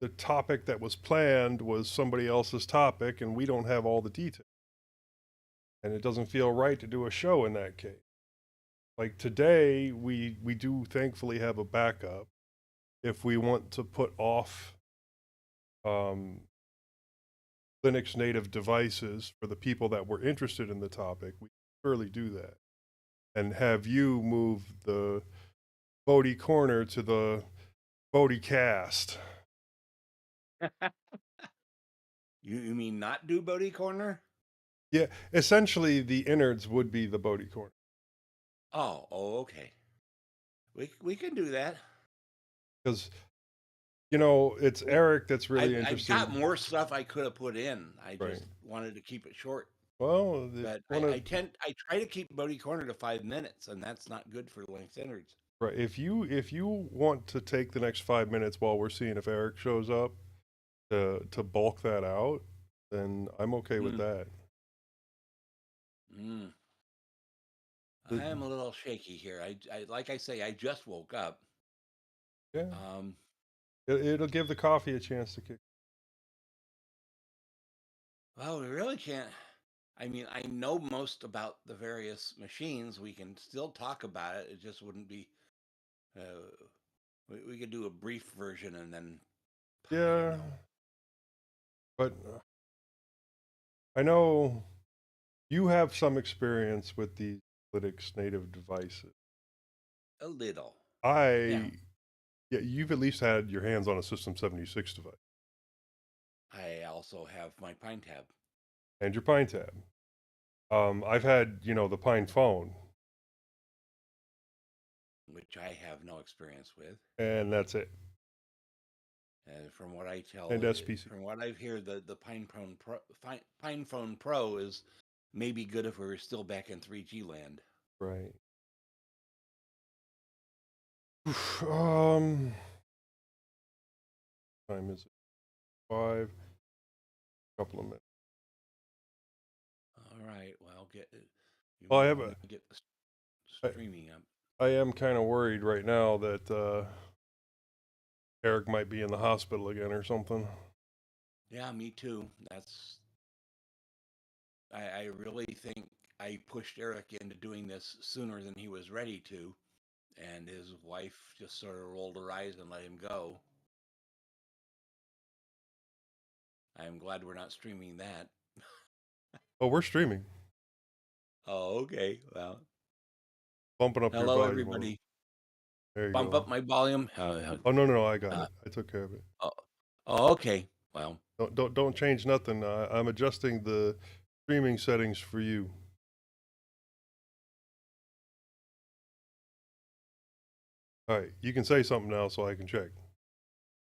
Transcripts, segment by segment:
the topic that was planned was somebody else's topic and we don't have all the details. And it doesn't feel right to do a show in that case. Like today, we do thankfully have a backup. If we want to put off um, Linux native devices for the people that were interested in the topic, we can surely do that. And have you move the Bodie corner to the Bodie cast. You mean not do Bodie Corner? Yeah, essentially the innards would be the Bodie corner. Oh, okay. We can do that. Because, you know, it's We, Eric that's really I've got interested. more stuff I could have put in. I Right. just wanted to keep it short. Well, But one of I try to keep Bodie Corner to 5 minutes, and that's not good for length innards. right. If you want to take the next 5 minutes while we're seeing if Eric shows up to bulk that out, then I'm okay with Mm, that. mm. The- I am a little shaky here. I like I say, I just woke up. yeah, Um, it'll give the coffee a chance to kick. well, we really can't. I mean, I know most about the various machines. We can still talk about it. It just wouldn't be. Uh, we could do a brief version and then I don't Yeah, know. but I know you have some experience with these Linux native devices. A little. Yeah. I Yeah, you've at least had your hands on a System 76 device I also have my Pine Tab, and your Pine Tab. I've had, the Pine phone, which I have no experience with. and that's it. And from what I tell, And SPC. from what I've heard, the Pine Phone Pro is maybe good if we were still back in 3G land. Right. um, time is it? 5. Couple of minutes. All right. Well, you Well, might want to get the I, streaming up. I am kind of worried right now that Eric might be in the hospital again or something. Yeah, me too. I really think I pushed Eric into doing this sooner than he was ready to, and his wife just sort of rolled her eyes and let him go. I'm glad we're not streaming that. Oh, we're streaming. Oh, okay. Well, Bumping up your hello, volume a little. everybody. There you Bump go. up my volume. Oh, no, I got Uh, it. I took care of it. oh, oh, okay. Well, Don't change nothing. I'm adjusting the streaming settings for you. All right, you can say something now so I can check.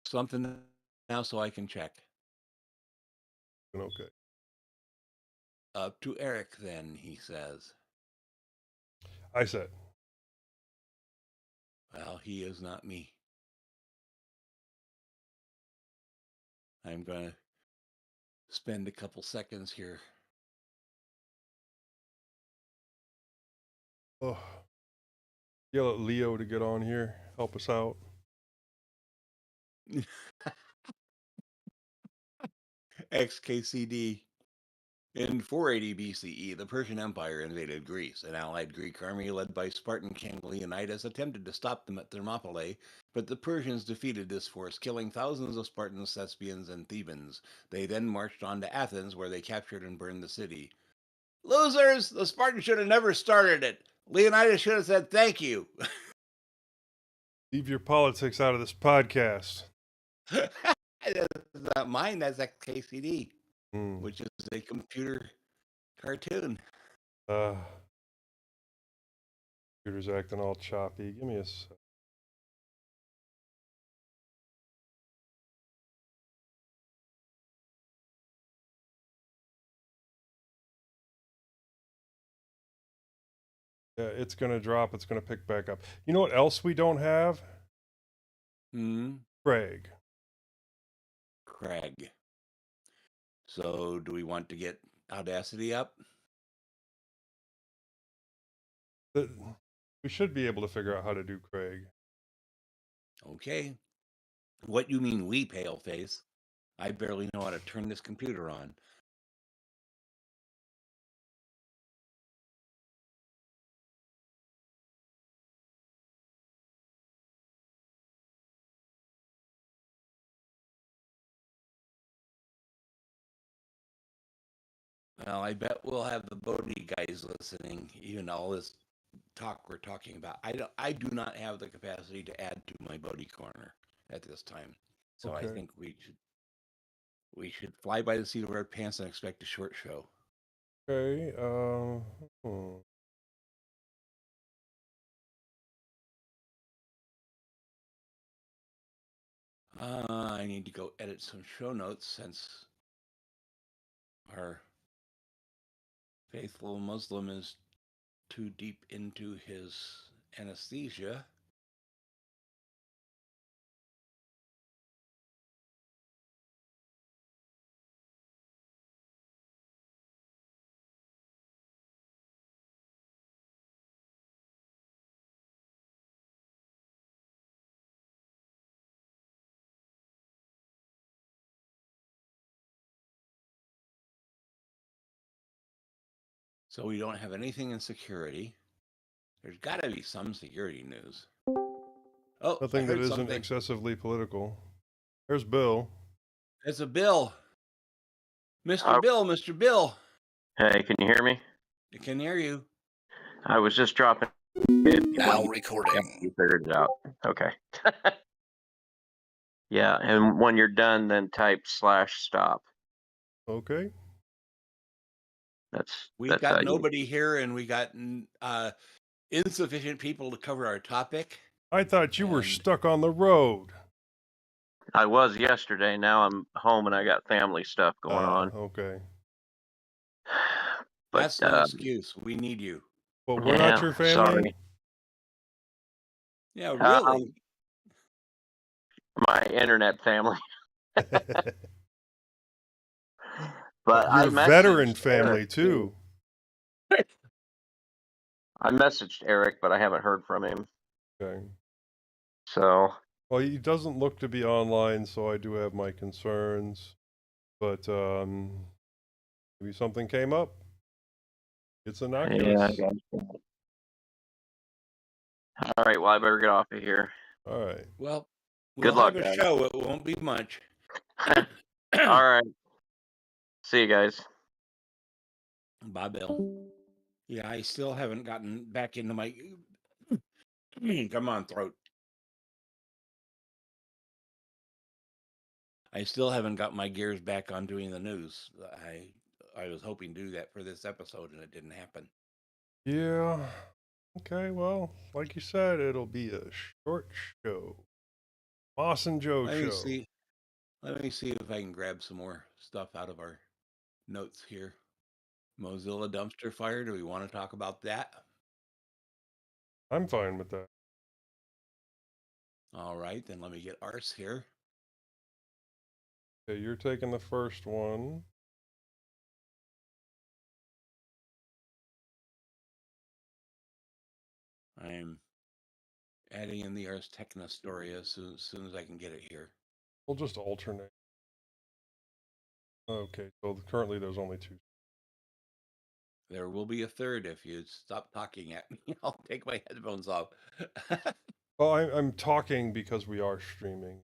something now so I can check. Okay. Up to Eric, then, he says. I said. Well, he is not me. I'm going to spend a couple seconds here. Oh, yell at Leo to get on here. Help us out. XKCD. In 480 BCE, the Persian Empire invaded Greece. An allied Greek army led by Spartan king Leonidas attempted to stop them at Thermopylae, but the Persians defeated this force, killing thousands of Spartans, Thespians, and Thebans. They then marched on to Athens, where they captured and burned the city. Losers! The Spartans should have never started it. Leonidas should have said thank you. Leave your politics out of this podcast. That's not mine, that's XKCD, Hmm. which is a computer cartoon. Uh, computer's acting all choppy. Give me a sec. Yeah, it's gonna drop. It's gonna pick back up. You know what else we don't have? Hmm. Craig. Craig. So, do we want to get Audacity up? We should be able to figure out how to do Craig. Okay. What you mean, we, paleface? I barely know how to turn this computer on. Well, I bet we'll have the Bodie guys listening, even all this talk we're talking about. I do not have the capacity to add to my Bodie corner at this time. So I Okay. think we should fly by the seat of our pants and expect a short show. Okay. I need to go edit some show notes since our faithful Muslim is too deep into his anesthesia. So we don't have anything in security. There's got to be some security news. Oh, I Nothing that heard isn't something. excessively political. There's Bill. It's a Bill. Mr. Bill, Mr. Bill. Hey, can you hear me? I can hear you. I was just dropping it. Now recording. You figured it out. Okay. Yeah, and when you're done, then type /stop. Okay. We That's got how nobody here, and we got insufficient people to cover our topic. I thought you were And- stuck on the road. I was yesterday. Now I'm home and I got family stuff going on. Okay. But That's no excuse. We need you. But we're not yeah, your family? sorry. Yeah, really. My internet family. But Your I veteran messaged family Eric, too. I messaged Eric, but I haven't heard from him. Okay. So Well, he doesn't look to be online, so I do have my concerns. But maybe something came up. It's innocuous. yeah. All right. Well, I better get off of here. All right. Well, Good we'll luck, have a guys. show. It won't be much. All right. See you guys. Bye, Bill. Yeah, I still haven't gotten back into my. Come on, throat. I still haven't got my gears back on doing the news. I was hoping to do that for this episode, and it didn't happen. Yeah. Okay, well, like you said, it'll be a short show. Moss and Joe Let show. me see. Let me see if I can grab some more stuff out of our notes here. Mozilla dumpster fire. Do we want to talk about that? I'm fine with that. All right, then let me get ours here. Okay, you're taking the first one. I'm adding in the Ars Techna story as soon as I can get it here. We'll just alternate. Okay, so currently there's only two. There will be a third if you stop talking at me. I'll take my headphones off. Well, I'm talking because we are streaming.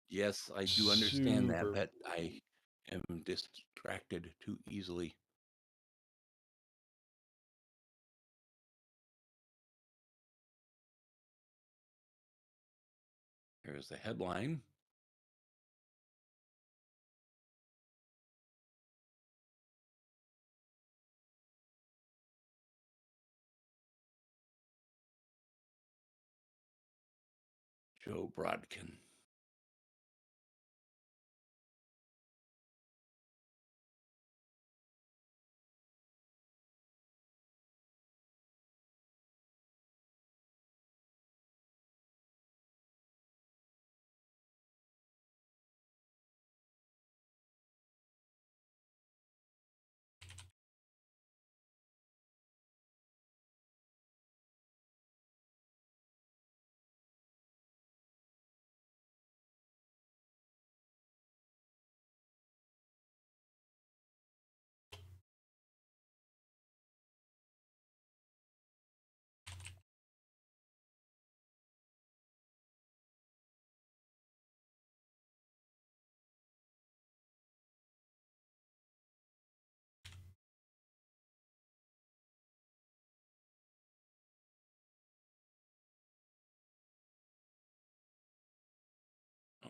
Yes, I do understand Super. that, but I am distracted too easily. Here's the headline. Joe Brodkin.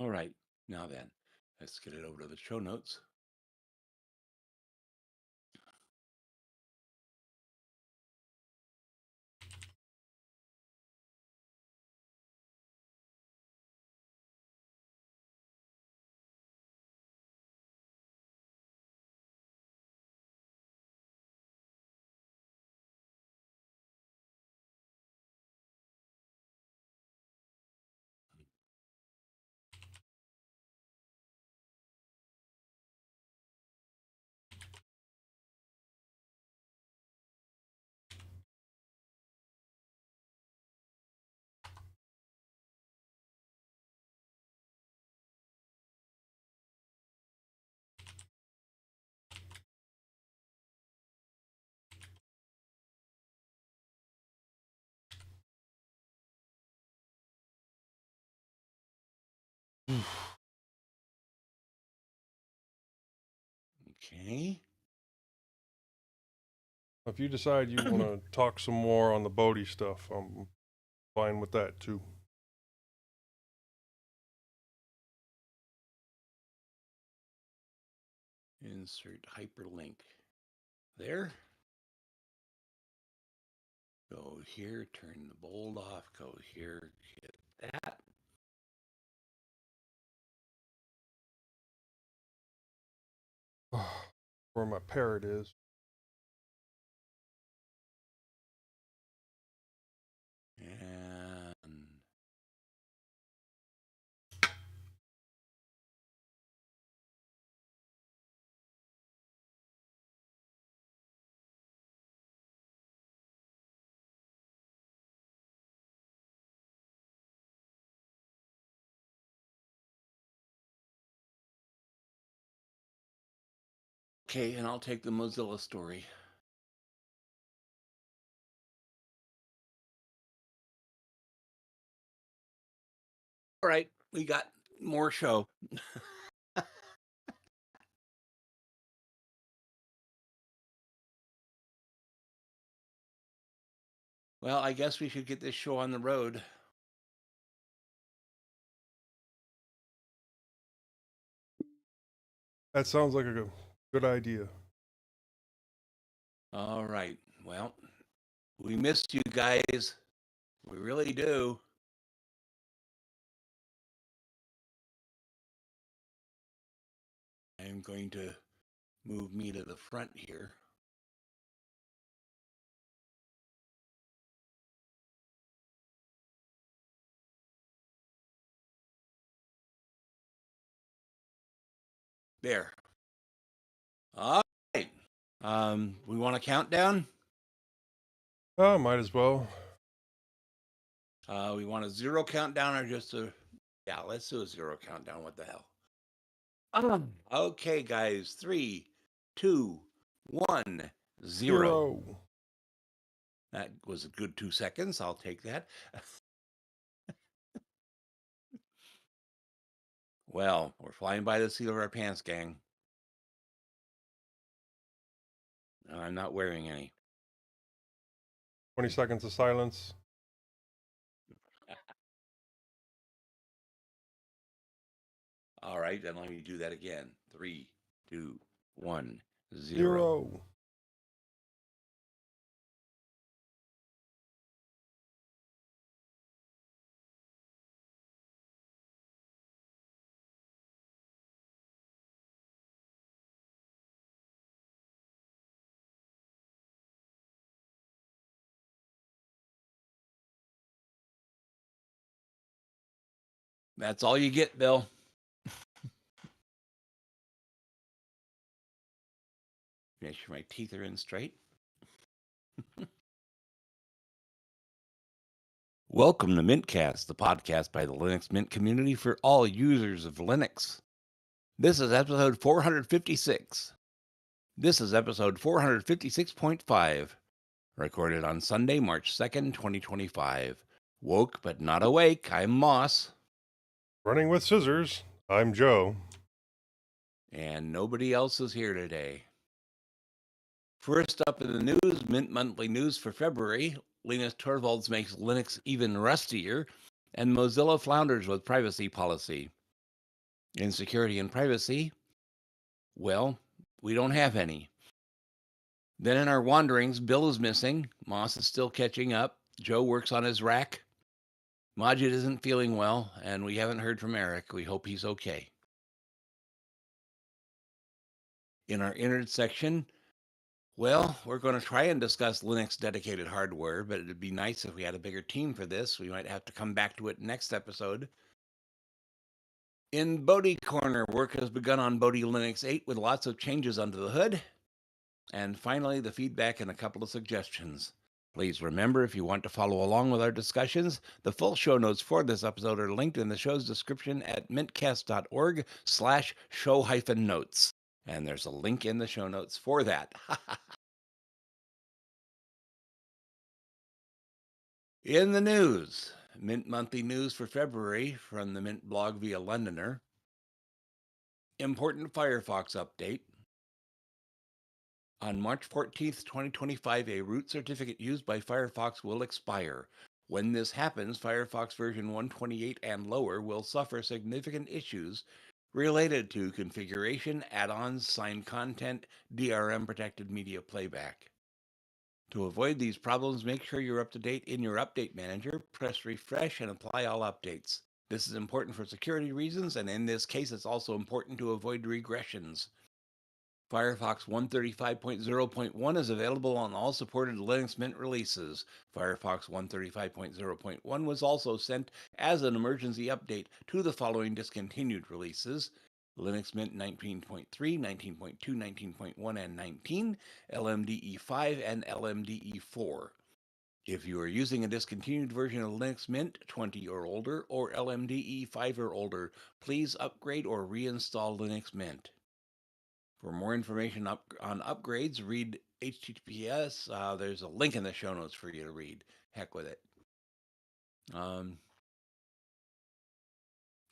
All right. Now then, let's get it over to the show notes. Okay. If you decide you want to talk some more on the Bodhi stuff, I'm fine with that too. Insert hyperlink. There. Go here, turn the bold off, go here, hit that. Where my parrot is. And okay, and I'll take the Mozilla story. All right, we got more show. Well, I guess we should get this show on the road. That sounds like a good idea. All right. Well, we missed you guys. We really do. I'm going to move me to the front here. There. All right. We want a countdown? Oh, might as well. We want a 0 countdown or just a... Yeah, let's do a 0 countdown. What the hell? Okay, guys. 3, 2, 1, 0. That was a good 2 seconds. I'll take that. Well, we're flying by the seat of our pants, gang. I'm not wearing any. 20 seconds of silence. All right, then let me do that again. 3, 2, 1, 0. 0. That's all you get, Bill. Make sure my teeth are in straight. Welcome to mintCast, the podcast by the Linux Mint community for all users of Linux. This is episode 456. This is episode 456.5, recorded on Sunday, March 2nd, 2025. Woke but not awake, I'm Moss. Running with scissors, I'm Joe. And nobody else is here today. First up in the news, Mint Monthly News for February, Linus Torvalds makes Linux even rustier, and Mozilla flounders with privacy policy. In security and privacy, well, we don't have any. Then in our wanderings, Bill is missing. Moss is still catching up. Joe works on his rack. Majid isn't feeling well, and we haven't heard from Eric. We hope he's okay. In our innards section, well, we're going to try and discuss Linux dedicated hardware, but it'd be nice if we had a bigger team for this. We might have to come back to it next episode. In Bodhi Corner, work has begun on Bodhi Linux 8 with lots of changes under the hood. And finally, the feedback and a couple of suggestions. Please remember, if you want to follow along with our discussions, the full show notes for this episode are linked in the show's description at mintcast.org/show-notes. And there's a link in the show notes for that. In the news, Mint Monthly News for February from the Mint blog via Londoner. Important Firefox update. On March 14th, 2025, a root certificate used by Firefox will expire. When this happens, Firefox version 128 and lower will suffer significant issues related to configuration, add-ons, signed content, DRM-protected media playback. To avoid these problems, make sure you're up to date in your update manager, press refresh, and apply all updates. This is important for security reasons, and in this case, it's also important to avoid regressions. Firefox 135.0.1 is available on all supported Linux Mint releases. Firefox 135.0.1 was also sent as an emergency update to the following discontinued releases: Linux Mint 19.3, 19.2, 19.1, and 19, LMDE5, and LMDE4. If you are using a discontinued version of Linux Mint 20 or older, or LMDE5 or older, please upgrade or reinstall Linux Mint. For more information on upgrades, read HTTPS. There's a link in the show notes for you to read. Heck with it.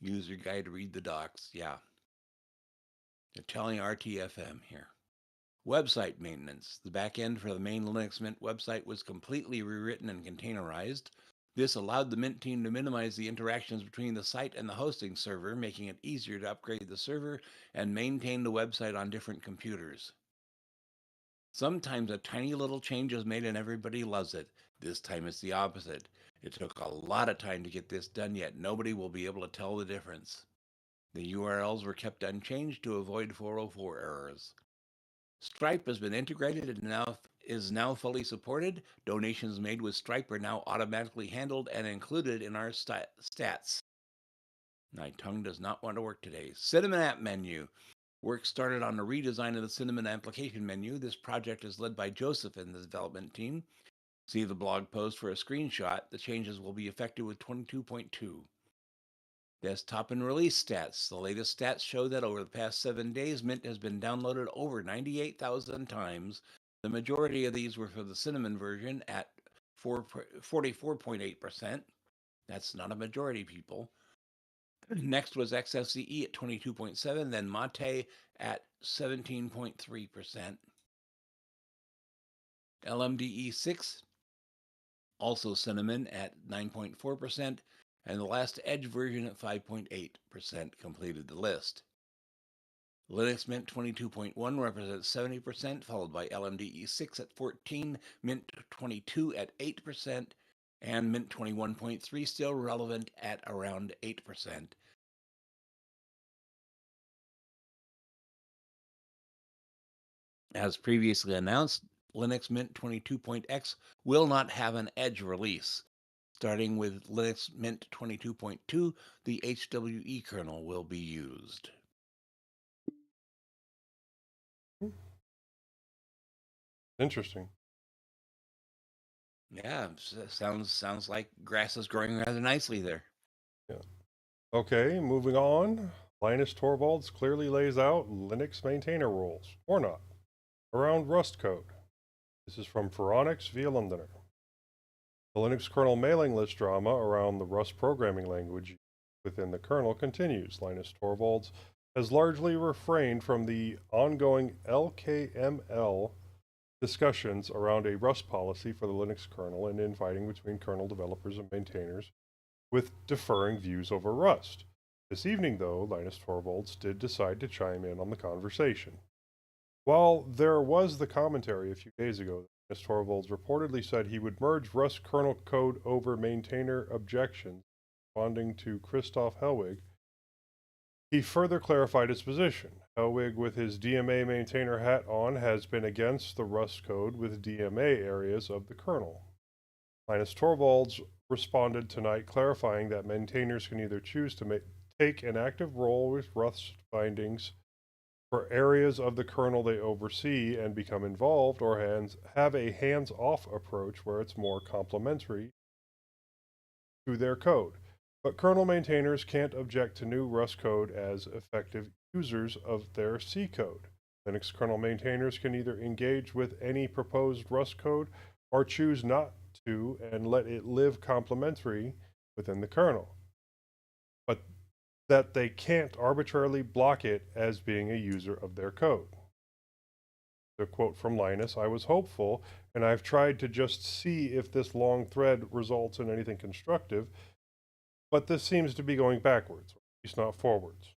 User guide to read the docs. Yeah. They're telling RTFM here. Website maintenance. The backend for the main Linux Mint website was completely rewritten and containerized. This allowed the Mint team to minimize the interactions between the site and the hosting server, making it easier to upgrade the server and maintain the website on different computers. Sometimes a tiny little change is made and everybody loves it. This time it's the opposite. It took a lot of time to get this done, yet nobody will be able to tell the difference. The URLs were kept unchanged to avoid 404 errors. Stripe has been integrated and is now fully supported. Donations made with Stripe are now automatically handled and included in our stats. My tongue does not want to work today. Cinnamon app menu. Work started on a redesign of the Cinnamon application menu. This project is led by Joseph and the development team. See the blog post for a screenshot. The changes will be effective with 22.2. Desktop and release stats. The latest stats show that over the past 7 days, Mint has been downloaded over 98,000 times. The majority of these were for the Cinnamon version at 44.8%. That's not a majority, people. Next was XFCE at 22.7, then Mate at 17.3%. LMDE6, also Cinnamon at 9.4%, and the last Edge version at 5.8% completed the list. Linux Mint 22.1 represents 70%, followed by LMDE6 at 14%, Mint 22 at 8%, and Mint 21.3 still relevant at around 8%. As previously announced, Linux Mint 22.x will not have an Edge release. Starting with Linux Mint 22.2, the HWE kernel will be used. Interesting. Yeah, sounds like grass is growing rather nicely there. Yeah. Okay, moving on. Linus Torvalds clearly lays out Linux maintainer roles, or not, around Rust code. This is from Phoronix via Londoner. The Linux kernel mailing list drama around the Rust programming language within the kernel continues. Linus Torvalds has largely refrained from the ongoing LKML discussions around a Rust policy for the Linux kernel and infighting between kernel developers and maintainers with differing views over Rust. This evening, though, Linus Torvalds did decide to chime in on the conversation. While there was the commentary a few days ago that Linus Torvalds reportedly said he would merge Rust kernel code over maintainer objections, responding to Christoph Hellwig, he further clarified his position. Hellwig, with his DMA maintainer hat on, has been against the Rust code with DMA areas of the kernel. Linus Torvalds responded tonight, clarifying that maintainers can either choose to take an active role with Rust bindings for areas of the kernel they oversee and become involved, or have a hands-off approach where it's more complementary to their code. But kernel maintainers can't object to new Rust code as effective users of their C code. Linux kernel maintainers can either engage with any proposed Rust code or choose not to and let it live complementary within the kernel, but that they can't arbitrarily block it as being a user of their code. The quote from Linus, "I was hopeful, and I've tried to just see if this long thread results in anything constructive, but this seems to be going backwards, or at least not forwards.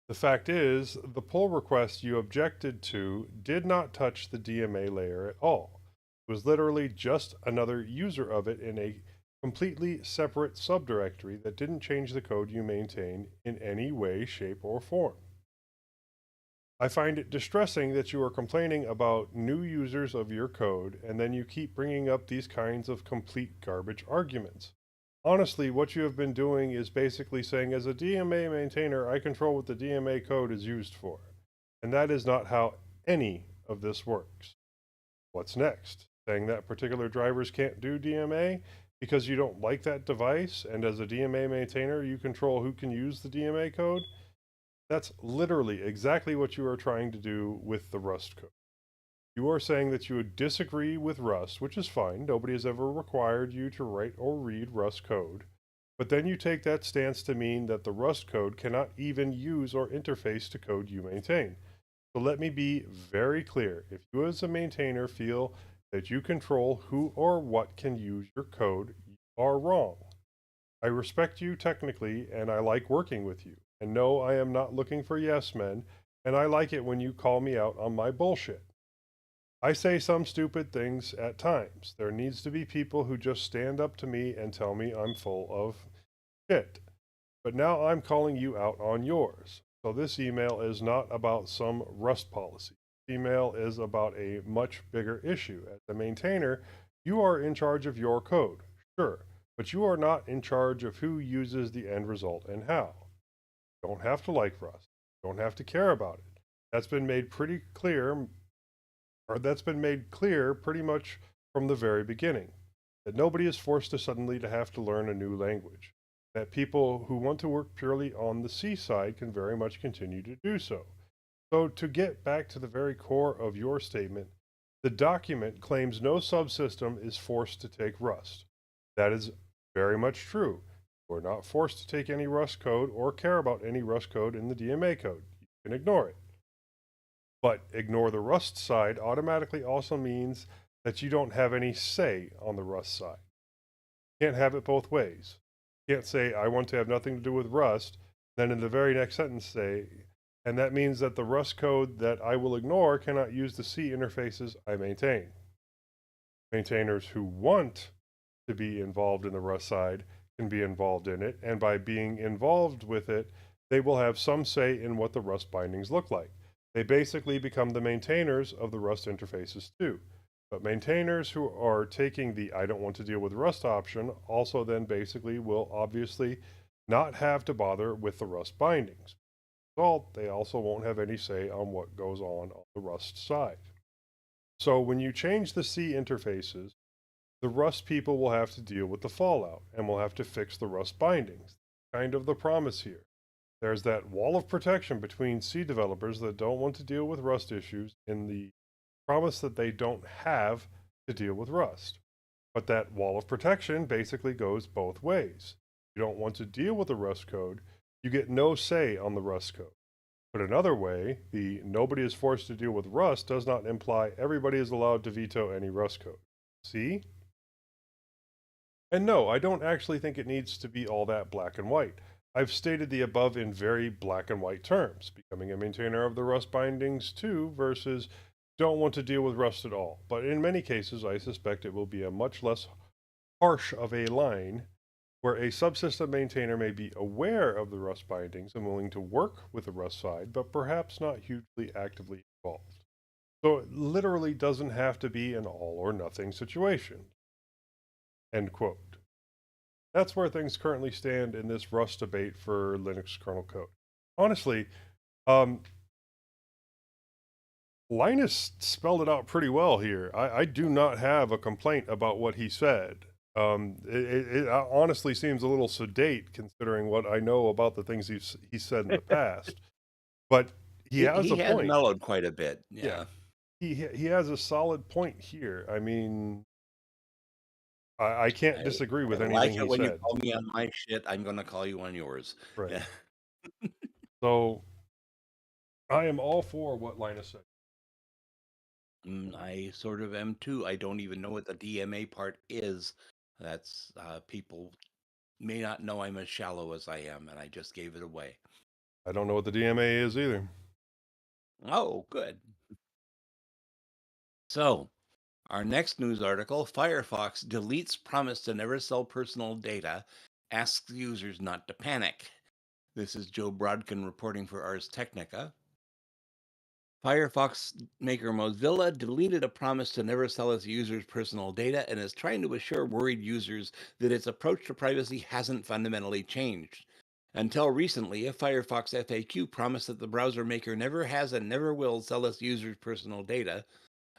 The fact is, the pull request you objected to did not touch the DMA layer at all. It was literally just another user of it in a completely separate subdirectory that didn't change the code you maintain in any way, shape, or form. I find it distressing that you are complaining about new users of your code, and then you keep bringing up these kinds of complete garbage arguments. Honestly, what you have been doing is basically saying, as a DMA maintainer, I control what the DMA code is used for. And that is not how any of this works. What's next? Saying that particular drivers can't do DMA because you don't like that device, and as a DMA maintainer, you control who can use the DMA code? That's literally exactly what you are trying to do with the Rust code. You are saying that you would disagree with Rust, which is fine. Nobody has ever required you to write or read Rust code. But then you take that stance to mean that the Rust code cannot even use or interface to code you maintain. So let me be very clear. If you as a maintainer feel that you control who or what can use your code, you are wrong. I respect you technically, and I like working with you. And no, I am not looking for yes men, and I like it when you call me out on my bullshit. I say some stupid things at times. There needs to be people who just stand up to me and tell me I'm full of shit. But now I'm calling you out on yours. So this email is not about some Rust policy. This email is about a much bigger issue. As a maintainer, you are in charge of your code, sure, but you are not in charge of who uses the end result and how. You don't have to like Rust. You don't have to care about it. That's been made pretty clear pretty much from the very beginning, that nobody is forced to suddenly to have to learn a new language, that people who want to work purely on the C side can very much continue to do so. So to get back to the very core of your statement, the document claims no subsystem is forced to take Rust. That is very much true. You are not forced to take any Rust code or care about any Rust code in the DMA code. You can ignore it. But ignore the Rust side automatically also means that you don't have any say on the Rust side. You can't have it both ways. You can't say, I want to have nothing to do with Rust, then in the very next sentence say, and that means that the Rust code that I will ignore cannot use the C interfaces I maintain. Maintainers who want to be involved in the Rust side can be involved in it, and by being involved with it, they will have some say in what the Rust bindings look like. They basically become the maintainers of the Rust interfaces too. But maintainers who are taking the I don't want to deal with Rust option also then basically will obviously not have to bother with the Rust bindings. Well, they also won't have any say on what goes on the Rust side. So when you change the C interfaces, the Rust people will have to deal with the fallout and will have to fix the Rust bindings. Kind of the promise here. There's that wall of protection between C developers that don't want to deal with Rust issues in the promise that they don't have to deal with Rust. But that wall of protection basically goes both ways. You don't want to deal with the Rust code, you get no say on the Rust code. But another way, the nobody is forced to deal with Rust does not imply everybody is allowed to veto any Rust code. See? And no, I don't actually think it needs to be all that black and white. I've stated the above in very black and white terms, becoming a maintainer of the Rust bindings too versus don't want to deal with Rust at all. But in many cases, I suspect it will be a much less harsh of a line where a subsystem maintainer may be aware of the Rust bindings and willing to work with the Rust side, but perhaps not hugely actively involved. So it literally doesn't have to be an all or nothing situation. End quote. That's where things currently stand in this Rust debate for Linux kernel code. Honestly, Linus spelled it out pretty well here. I do not have a complaint about what he said. It honestly seems a little sedate considering what I know about the things he said in the past. But he has a has point. mellowed quite a bit. Yeah. He has a solid point here. I mean, I can't disagree with anything like he it when you said. call me on my shit, I'm going to call you on yours. Right. Yeah. So I am all for what Linus said. I sort of am too. I don't even know what the DMA part is. That's people may not know I'm as shallow as I am, and I just gave it away. I don't know what the DMA is either. Oh, good. So, our next news article, Firefox deletes promise to never sell personal data, asks users not to panic. This is Joe Brodkin reporting for Ars Technica. Firefox maker Mozilla deleted a promise to never sell its users' personal data and is trying to assure worried users that its approach to privacy hasn't fundamentally changed. Until recently, a Firefox FAQ promised that the browser maker never has and never will sell its users' personal data.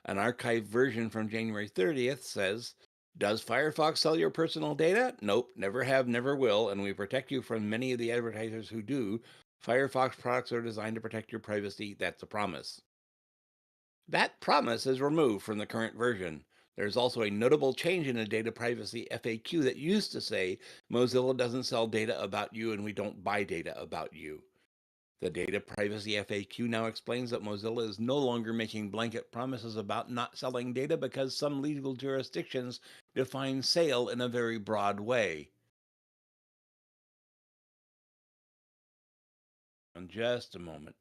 An archived version from January 30th says, does Firefox sell your personal data? Nope, never have, never will, and we protect you from many of the advertisers who do. Firefox products are designed to protect your privacy. That's a promise. That promise is removed from the current version. There's also a notable change in the data privacy FAQ that used to say Mozilla doesn't sell data about you and we don't buy data about you. The data privacy FAQ now explains that Mozilla is no longer making blanket promises about not selling data because some legal jurisdictions define sale in a very broad way. In just a moment.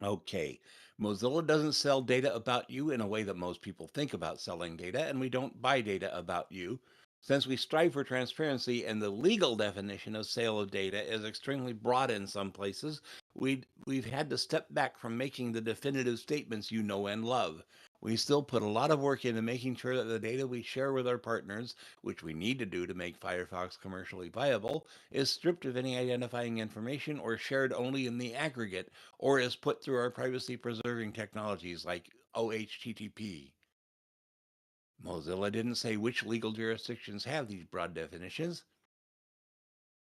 Okay, Mozilla doesn't sell data about you in a way that most people think about selling data, and we don't buy data about you. Since we strive for transparency and the legal definition of sale of data is extremely broad in some places, we've had to step back from making the definitive statements you know and love. We still put a lot of work into making sure that the data we share with our partners, which we need to do to make Firefox commercially viable, is stripped of any identifying information or shared only in the aggregate, or is put through our privacy preserving technologies like OHTTP. Mozilla didn't say which legal jurisdictions have these broad definitions.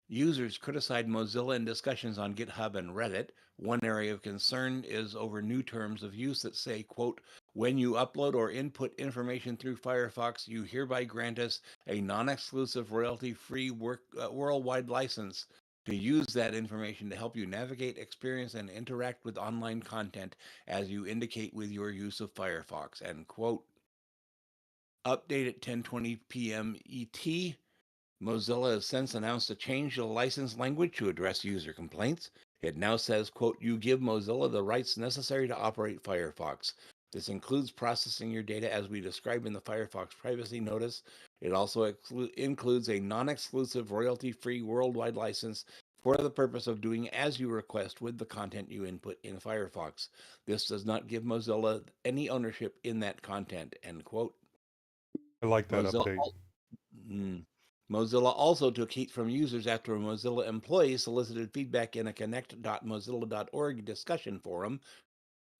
Users criticized Mozilla in discussions on GitHub and Reddit. One area of concern is over new terms of use that say, quote, when you upload or input information through Firefox, you hereby grant us a non-exclusive royalty-free worldwide license to use that information to help you navigate, experience, and interact with online content as you indicate with your use of Firefox, end quote. Update at 10:20 p.m. ET. Mozilla has since announced a change to the license language to address user complaints. It now says, quote, you give Mozilla the rights necessary to operate Firefox. This includes processing your data as we describe in the Firefox privacy notice. It also includes a non-exclusive royalty-free worldwide license for the purpose of doing as you request with the content you input in Firefox. This does not give Mozilla any ownership in that content, end quote. I like that update. Mozilla also took heat from users after a Mozilla employee solicited feedback in a connect.mozilla.org discussion forum.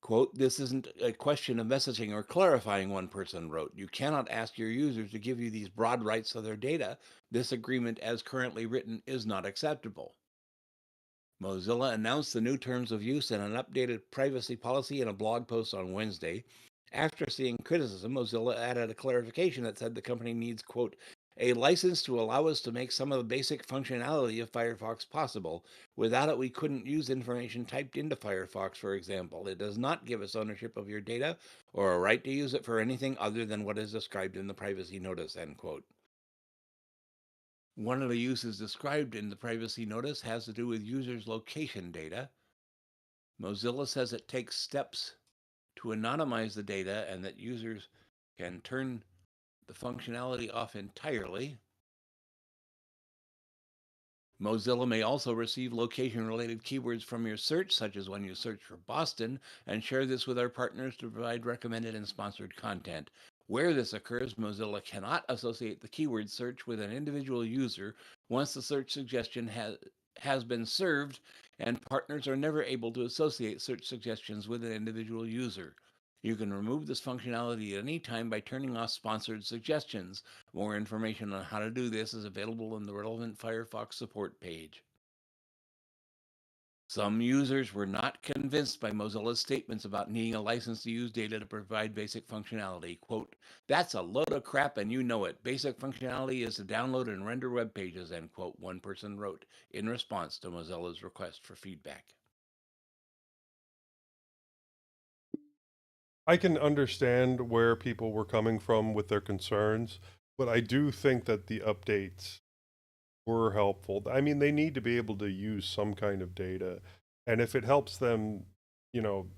Quote, this isn't a question of messaging or clarifying, one person wrote. You cannot ask your users to give you these broad rights to their data. This agreement, as currently written, is not acceptable. Mozilla announced the new terms of use and an updated privacy policy in a blog post on Wednesday. After seeing criticism, Mozilla added a clarification that said the company needs, quote, a license to allow us to make some of the basic functionality of Firefox possible. Without it, we couldn't use information typed into Firefox, for example. It does not give us ownership of your data or a right to use it for anything other than what is described in the privacy notice, end quote. One of the uses described in the privacy notice has to do with users' location data. Mozilla says it takes steps to anonymize the data and that users can turn the functionality off entirely. Mozilla may also receive location-related keywords from your search, such as when you search for Boston, and share this with our partners to provide recommended and sponsored content. Where this occurs, Mozilla cannot associate the keyword search with an individual user once the search suggestion has been served, and partners are never able to associate search suggestions with an individual user. You can remove this functionality at any time by turning off sponsored suggestions. More information on how to do this is available in the relevant Firefox support page. Some users were not convinced by Mozilla's statements about needing a license to use data to provide basic functionality. Quote, "That's a load of crap and you know it. Basic functionality is to download and render web pages," end quote, one person wrote in response to Mozilla's request for feedback. I can understand where people were coming from with their concerns, but I do think that the updates were helpful. I mean, they need to be able to use some kind of data, and if it helps them, you know,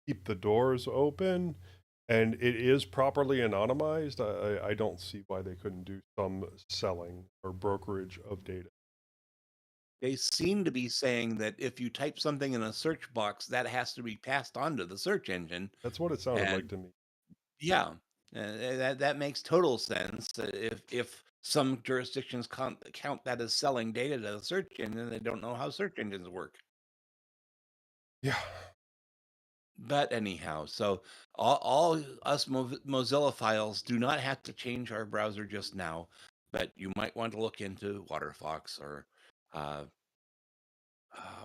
keep the doors open and it is properly anonymized, I don't see why they couldn't do some selling or brokerage of data. They seem to be saying that if you type something in a search box, that has to be passed on to the search engine. That's what it sounded like And to me. yeah, that makes total sense. If some jurisdictions count that as selling data to the search engine, they don't know how search engines work. Yeah. But anyhow, so all us Mozilla files do not have to change our browser just now, but you might want to look into Waterfox or uh,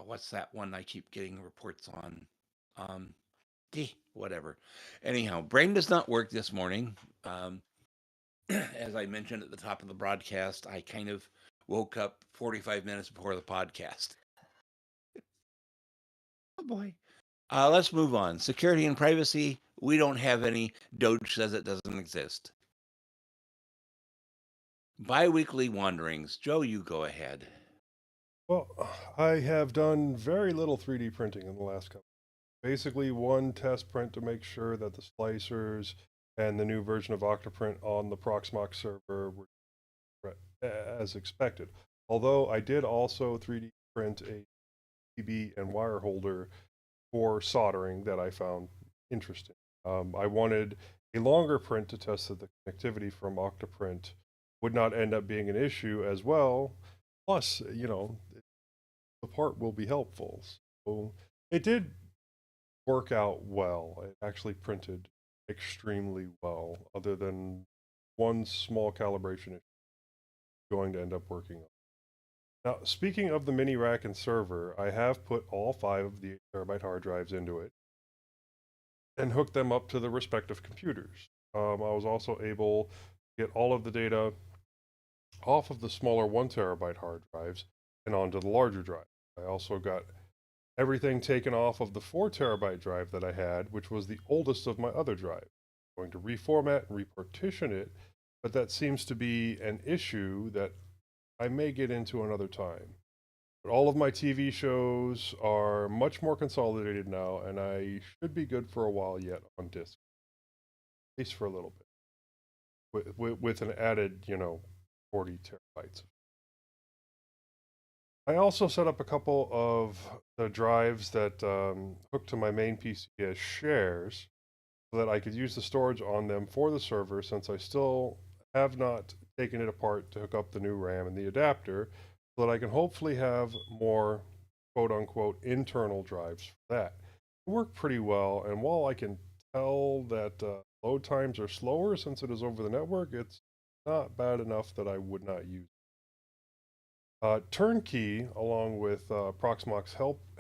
what's that one I keep getting reports on? Um, whatever. Anyhow, brain does not work this morning. As I mentioned at the top of the broadcast, I kind of woke up 45 minutes before the podcast. Oh boy. Let's move on. Security and privacy. We don't have any. Doge says it doesn't exist. Bi-weekly wanderings. Joe, you go ahead. Well, I have done very little 3D printing in the last couple. Basically, one test print to make sure that the splicers and the new version of Octoprint on the Proxmox server were as expected. Although I did also 3D print a PCB and wire holder for soldering that I found interesting. I wanted a longer print to test that the connectivity from Octoprint would not end up being an issue as well. Plus, you know, the part will be helpful. So it did work out well. It actually printed extremely well, other than one small calibration issue going to end up working on. Now, speaking of the mini rack and server, I have put all 5 of the 8 terabyte hard drives into it and hooked them up to the respective computers. I was also able to get all of the data off of the smaller 1 terabyte hard drives and onto the larger drive. I also got everything taken off of the 4 terabyte drive that I had, which was the oldest of my other drives. I'm going to reformat and repartition it, but that seems to be an issue that I may get into another time. But all of my TV shows are much more consolidated now, and I should be good for a while yet on disk, at least for a little bit, with an added, 40 terabytes. I also set up a couple of the drives that hook to my main PC as shares so that I could use the storage on them for the server, since I still have not taken it apart to hook up the new RAM and the adapter, so that I can hopefully have more quote unquote internal drives for that. It worked pretty well, and while I can tell that load times are slower since it is over the network, it's not bad enough that I would not use. Turnkey, along with Proxmox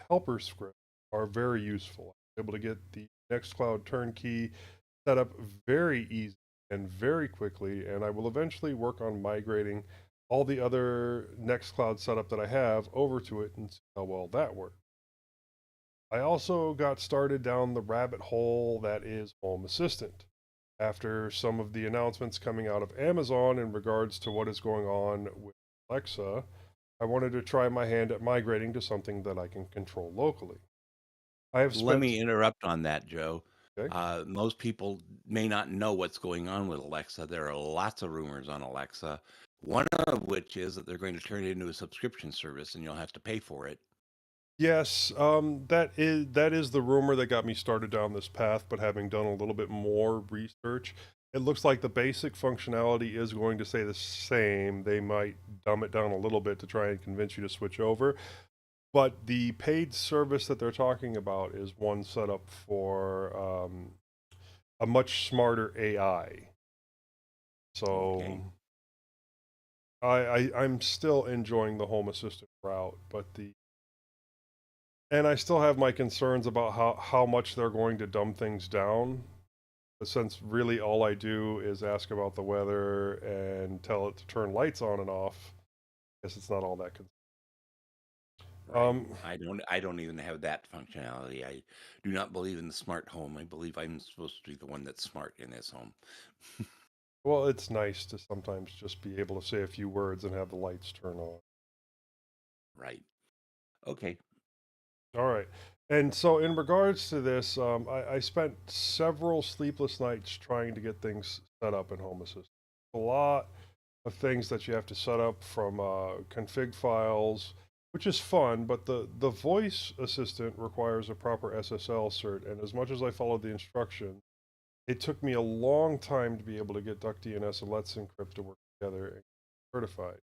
helper script, are very useful. I'm able to get the Nextcloud turnkey set up very easy and very quickly, and I will eventually work on migrating all the other Nextcloud setup that I have over to it and see how well that works. I also got started down the rabbit hole that is Home Assistant. After some of the announcements coming out of Amazon in regards to what is going on with Alexa, I wanted to try my hand at migrating to something that I can control locally. I have Let spent, me interrupt on that, Joe. okay, Most people may not know what's going on with Alexa. There are lots of rumors on Alexa, one of which is that they're going to turn it into a subscription service and you'll have to pay for it. yes, that is the rumor that got me started down this path, but having done a little bit more research, it looks like the basic functionality is going to stay the same. They might dumb it down a little bit to try and convince you to switch over, but the paid service that they're talking about is one set up for a much smarter AI. So Okay. I'm still enjoying the Home Assistant route, but and I still have my concerns about how much they're going to dumb things down. But since really all I do is ask about the weather and tell it to turn lights on and off, I guess it's not all that. Right. Um, I don't even have that functionality. I do not believe in the smart home. I believe I'm supposed to be the one that's smart in this home. well, it's nice to sometimes just be able to say a few words and have the lights turn on. Right. Okay. All right. And so, in regards to this, I spent several sleepless nights trying to get things set up in Home Assistant. A lot of things that you have to set up from config files, which is fun, but the voice assistant requires a proper SSL cert. And as much as I followed the instructions, it took me a long time to be able to get DuckDNS and Let's Encrypt to work together and get certified.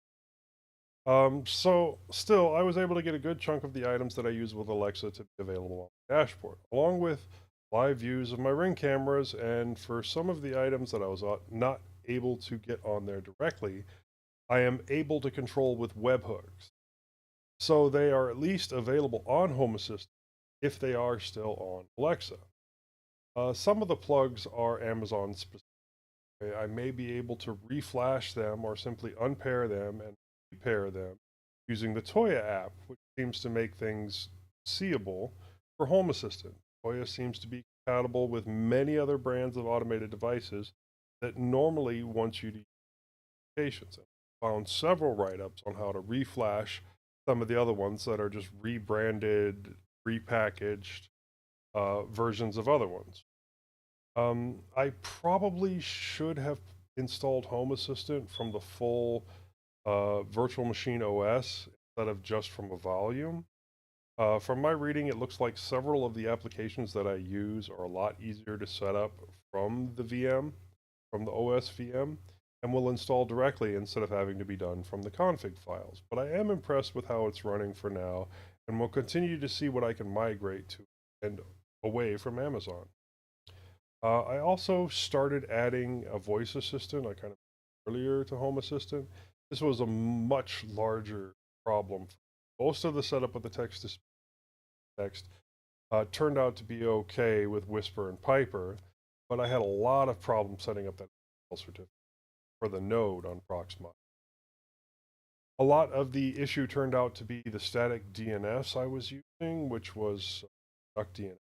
So still, I was able to get a good chunk of the items that I use with Alexa to be available on the dashboard, along with live views of my Ring cameras. And for some of the items that I was not able to get on there directly, I am able to control with webhooks. So they are at least available on Home Assistant if they are still on Alexa. Some of the plugs are Amazon specific. I may be able to reflash them or simply unpair them and repair them using the Toya app, which seems to make things seeable for Home Assistant. Toya seems to be compatible with many other brands of automated devices that normally want you to use applications. I found several write-ups on how to reflash some of the other ones that are just rebranded, repackaged versions of other ones. I probably should have installed Home Assistant from the full virtual machine OS instead of just from a volume. From my reading, it looks like several of the applications that I use are a lot easier to set up from the VM, from the OS VM, and will install directly instead of having to be done from the config files. But I am impressed with how it's running for now, and will continue to see what I can migrate to and away from Amazon. I also started adding a voice assistant. I kind of earlier to Home Assistant. This was a much larger problem. Most of the setup with the text to text turned out to be okay with Whisper and Piper, but I had a lot of problems setting up that certificate for the node on Proxmox. A lot of the issue turned out to be the static DNS I was using, which was DuckDNS,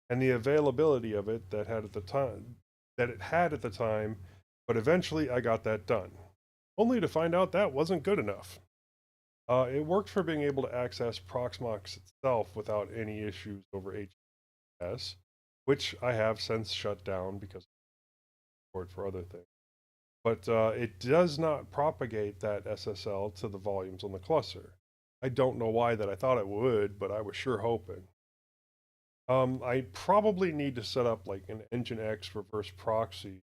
and the availability of it that it had at the time, but eventually I got that done, only to find out that wasn't good enough. It worked for being able to access Proxmox itself without any issues over HTTPS, which I have since shut down because of support for other things. But it does not propagate that SSL to the volumes on the cluster. I don't know why that I thought it would, but I was sure hoping. I probably need to set up like an Nginx reverse proxy.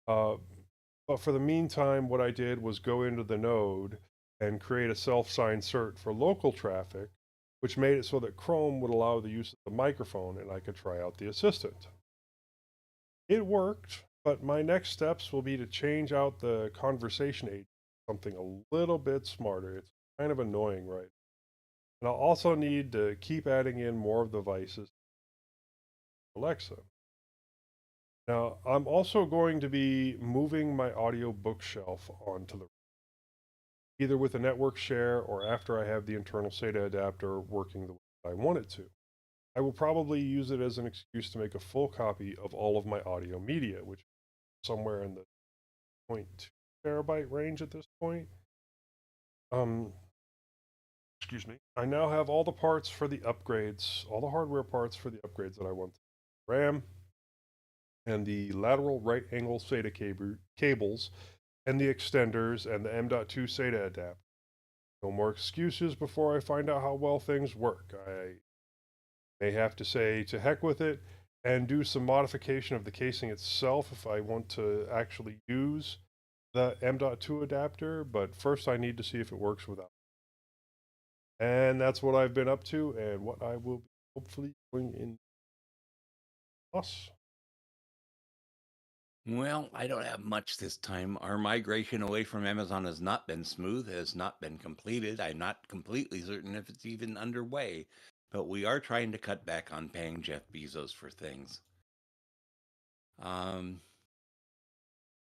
Uh, but for the meantime, what I did was go into the node and create a self-signed cert for local traffic, which made it so that Chrome would allow the use of the microphone and I could try out the assistant. It worked, but my next steps will be to change out the conversation agent to something a little bit smarter. It's kind of annoying, right? And I'll also need to keep adding in more of the devices Alexa. Now, I'm also going to be moving my audio bookshelf onto the either with a network share or after I have the internal SATA adapter working the way I want it to. I will probably use it as an excuse to make a full copy of all of my audio media, which is somewhere in the 0.2 terabyte range at this point. Um, excuse me. I now have all the parts for the upgrades, all the hardware parts for the upgrades that I want. RAM and the lateral right angle SATA cables and the extenders and the M.2 SATA adapter. No more excuses before I find out how well things work. I may have to say to heck with it and do some modification of the casing itself if I want to actually use the M.2 adapter, but first I need to see if it works without. And that's what I've been up to and what I will be hopefully doing in us. Well, I don't have much this time. Our migration away from Amazon has not been smooth, has not been completed. I'm not completely certain if it's even underway, but we are trying to cut back on paying Jeff Bezos for things.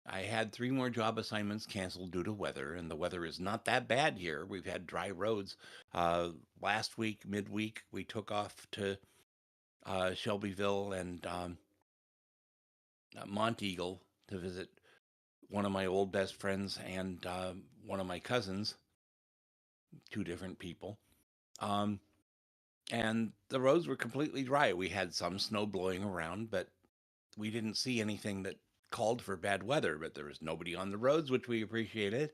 I had 3 more job assignments canceled due to weather, and the weather is not that bad here. We've had dry roads. Last week, midweek, we took off to Shelbyville and Monteagle to visit one of my old best friends and one of my cousins, 2 different people. And the roads were completely dry. We had some snow blowing around, but we didn't see anything that called for bad weather, but there was nobody on the roads, which we appreciated.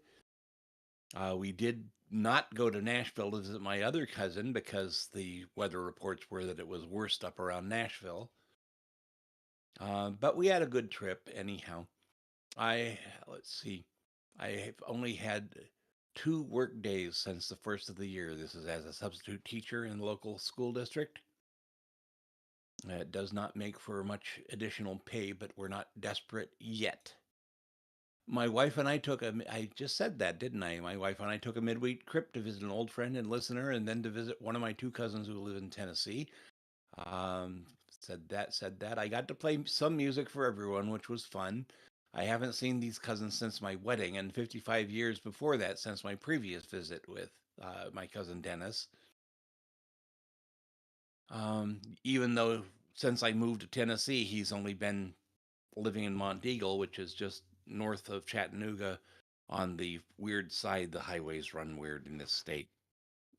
We did not go to Nashville to visit my other cousin because the weather reports were that it was worst up around Nashville. But we had a good trip anyhow. Let's see, I have only had 2 work days since the first of the year. This is as a substitute teacher in the local school district. It does not make for much additional pay, but we're not desperate yet. My wife and I I just said that, didn't I? My wife and I took a midweek trip to visit an old friend and listener, and then to visit one of my 2 cousins who live in Tennessee. Said that. I got to play some music for everyone, which was fun. I haven't seen these cousins since my wedding, and 55 years before that since my previous visit with my cousin Dennis. Even though since I moved to Tennessee, he's only been living in Monteagle, which is just north of Chattanooga on the weird side. The highways run weird in this state.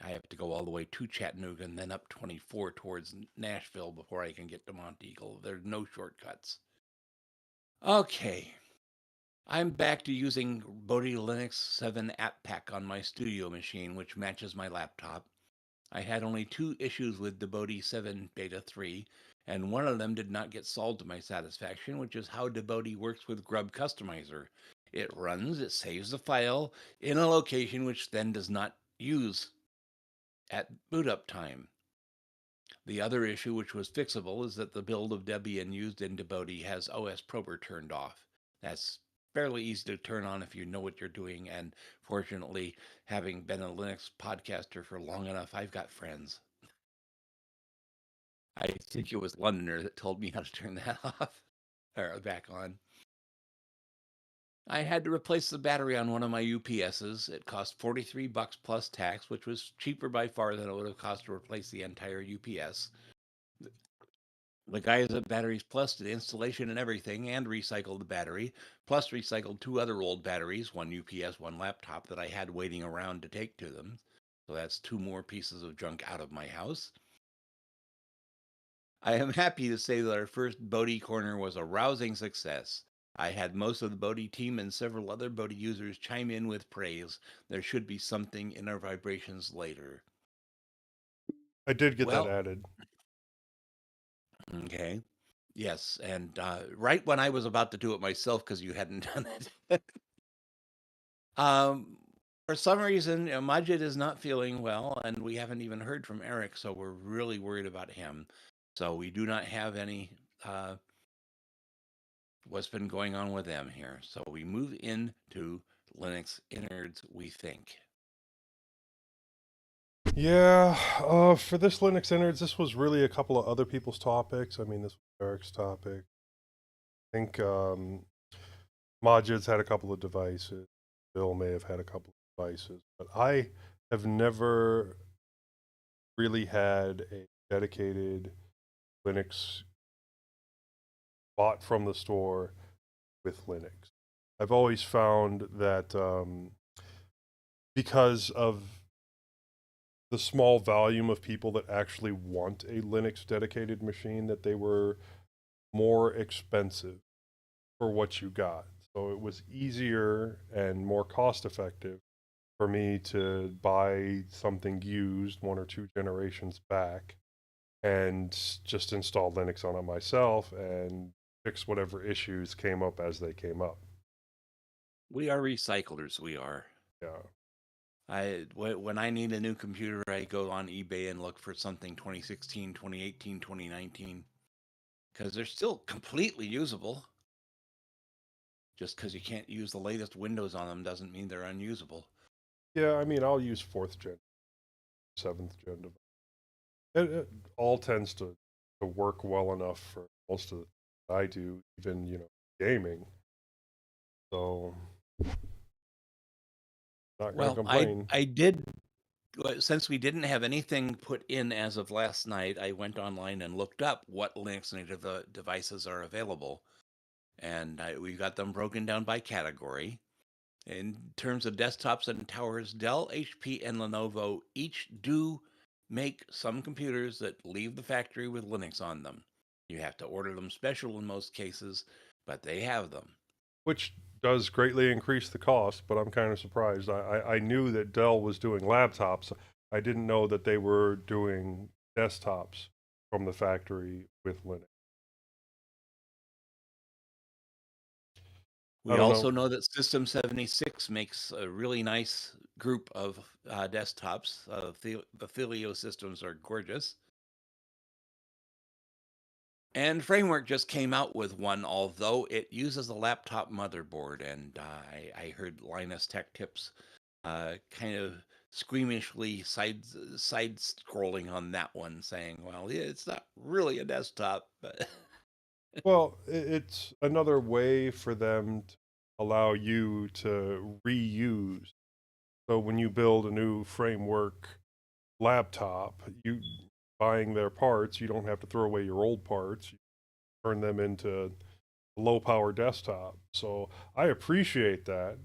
I have to go all the way to Chattanooga and then up 24 towards Nashville before I can get to Monteagle. There's no shortcuts. Okay. I'm back to using Bodhi Linux 7 app pack on my studio machine, which matches my laptop. I had only 2 issues with the Bodhi 7 Beta 3, and one of them did not get solved to my satisfaction, which is how Bodhi works with Grub Customizer. It runs, it saves the file in a location which then does not use at boot up time. The other issue, which was fixable, is that the build of Debian used in Bodhi has OS Prober turned off. That's fairly easy to turn on if you know what you're doing, and fortunately, having been a Linux podcaster for long enough, I've got friends. I think it was Londoner that told me how to turn that off or back on. I had to replace the battery on one of my UPSs. It cost $43 plus tax, which was cheaper by far than it would have cost to replace the entire UPS. The guys at Batteries Plus did installation and everything and recycled the battery, plus recycled 2 other old batteries, one UPS, one laptop that I had waiting around to take to them. So that's 2 more pieces of junk out of my house. I am happy to say that our first Bodhi Corner was a rousing success. I had most of the Bodhi team and several other Bodhi users chime in with praise. There should be something in our vibrations later. I did get that Well, added. okay. Yes, and right when I was about to do it myself because you hadn't done it. For some reason, Majid is not feeling well, and we haven't even heard from Eric, so we're really worried about him. So we do not have any what's been going on with them here. So we move into Linux innards, we think. Yeah, for this Linux innards, this was really a couple of other people's topics. I mean, this was Eric's topic. think Majid's had a couple of devices. Bill may have had a couple of devices, but I have never really had a dedicated Linux bought from the store with Linux. I've always found that because of the small volume of people that actually want a Linux dedicated machine, that they were more expensive for what you got. So it was easier and more cost effective for me to buy something used 1 or 2 generations back and just install Linux on it myself and fix whatever issues came up as they came up. We are recyclers. We are. Yeah. When I need a new computer, I go on eBay and look for something 2016, 2018, 2019, because they're still completely usable. Just because you can't use the latest Windows on them doesn't mean they're unusable. Yeah, I mean, I'll use 4th gen, 7th gen device. It all tends to work well enough for most of the I do, even, gaming. So, not going to Well, I complain. I did since we didn't have anything put in as of last night. I went online and looked up what Linux native devices are available, and we got them broken down by category. In terms of desktops and towers, Dell, HP, and Lenovo each do make some computers that leave the factory with Linux on them. You have to order them special in most cases, but they have them. Which does greatly increase the cost, but I'm kind of surprised. I knew that Dell was doing laptops. I didn't know that they were doing desktops from the factory with Linux. I We don't also know. know that System 76 makes a really nice group of desktops. The Filio systems are gorgeous. And Framework just came out with one, although it uses a laptop motherboard. And I heard Linus Tech Tips kind of squeamishly side scrolling on that one, saying, "Well, yeah, it's not really a desktop." But Well, it's another way for them to allow you to reuse. So when you build a new framework laptop, you buying their parts, you don't have to throw away your old parts. You turn them into a low power desktop. So I appreciate that.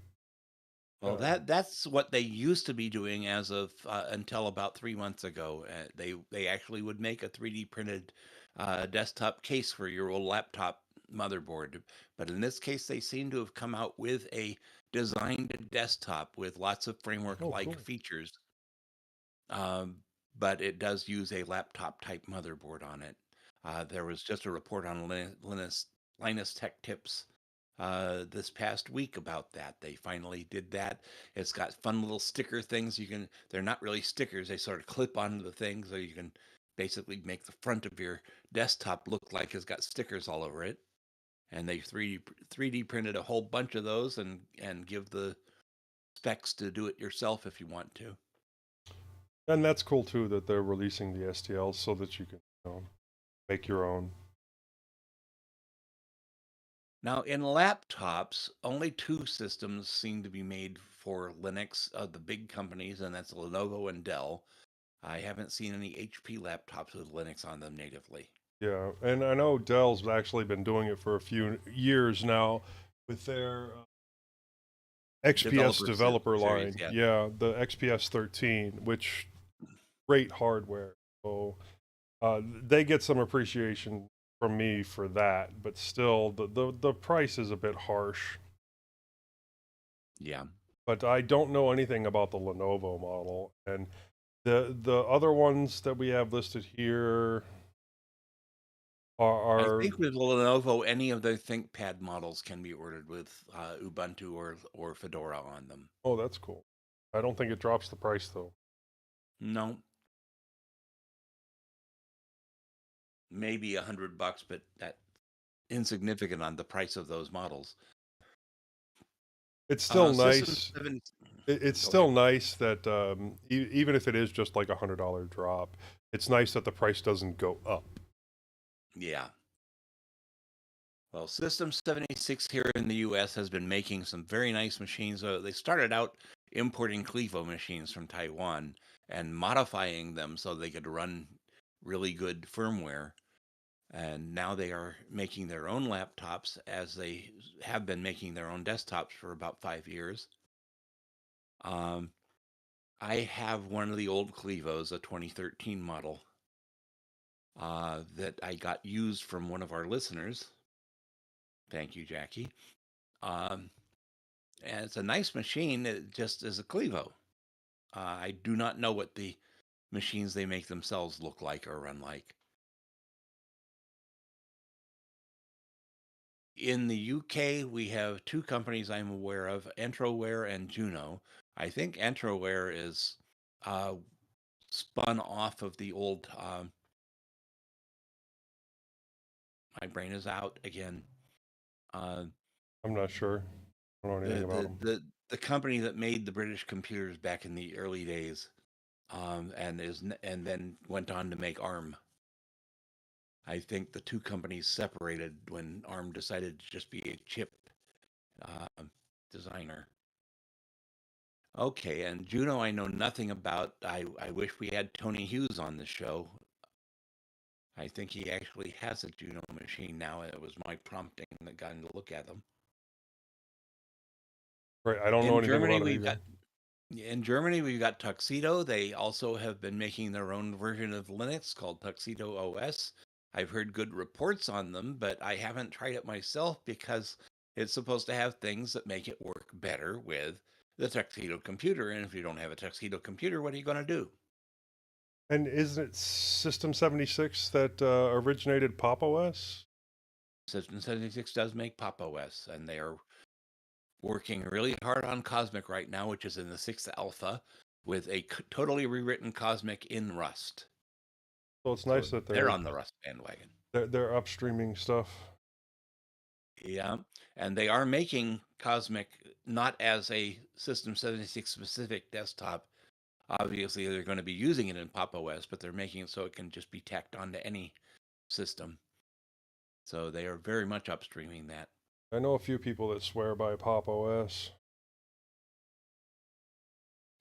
well, that's what they used to be doing as of until about 3 months ago. They actually would make a 3D printed desktop case for your old laptop motherboard, but in this case, they seem to have come out with a designed desktop with lots of framework-like Cool. features. Um, but it does use a laptop type motherboard on it. There was just a report on Linus Tech Tips this past week about that. They finally did that. It's got fun little sticker things. They're not really stickers. They sort of clip onto the thing, so you can basically make the front of your desktop look like it's got stickers all over it. And they 3D printed a whole bunch of those and give the specs to do it yourself if you want to. And that's cool too that they're releasing the STLs so that you can, make your own. Now, in laptops, only two systems seem to be made for Linux, the big companies, and that's Lenovo and Dell. I haven't seen any HP laptops with Linux on them natively. Yeah, and I know Dell's actually been doing it for a few years now with their XPS developer Series, line. yeah. Yeah, the XPS 13, which great hardware. So they get some appreciation from me for that, but still the price is a bit harsh. Yeah. But I don't know anything about the Lenovo model, and the other ones that we have listed here I are think with Lenovo, any of their ThinkPad models can be ordered with Ubuntu or Fedora on them. oh, that's cool. I don't think it drops the price though. No, maybe $100, but that insignificant on the price of those models. It's still System nice. 7. It's Go still ahead. nice that even if it is just like $100 drop, it's nice that the price doesn't go up. Yeah. Well, System 76 here in the U.S. has been making some very nice machines. They started out importing Clevo machines from Taiwan and modifying them so they could run really good firmware. And now they are making their own laptops, as they have been making their own desktops for about 5 years. I have one of the old Clevos, a 2013 model, that I got used from one of our listeners. Thank you, Jackie. And it's a nice machine. It just is a Clevo. I do not know what the machines they make themselves look like or run like. In the UK, we have two companies I'm aware of, Entroware and Juno. I think Entroware is spun off of the old, my brain is out again. I'm not sure. I don't know anything about them. The company that made the British computers back in the early days, and then went on to make ARM. I think the two companies separated when ARM decided to just be a chip designer. Okay, and Juno I know nothing about. I wish we had Tony Hughes on the show. I think he actually has a Juno machine now. It was my prompting that got him to look at them. Right, I don't know anything about it either. In Germany, we've got Tuxedo. They also have been making their own version of Linux called Tuxedo OS. I've heard good reports on them, but I haven't tried it myself because it's supposed to have things that make it work better with the Tuxedo computer. And if you don't have a Tuxedo computer, what are you going to do? And isn't it System 76 that originated Pop OS? System 76 does make Pop OS, and they are working really hard on Cosmic right now, which is in the 6th alpha, with a totally rewritten Cosmic in Rust. So it's nice that they're on the Rust bandwagon. They're upstreaming stuff. Yeah, and they are making Cosmic not as a System 76 specific desktop. Obviously, they're going to be using it in Pop OS, but they're making it so it can just be tacked onto any system. So they are very much upstreaming that. I know a few people that swear by Pop OS.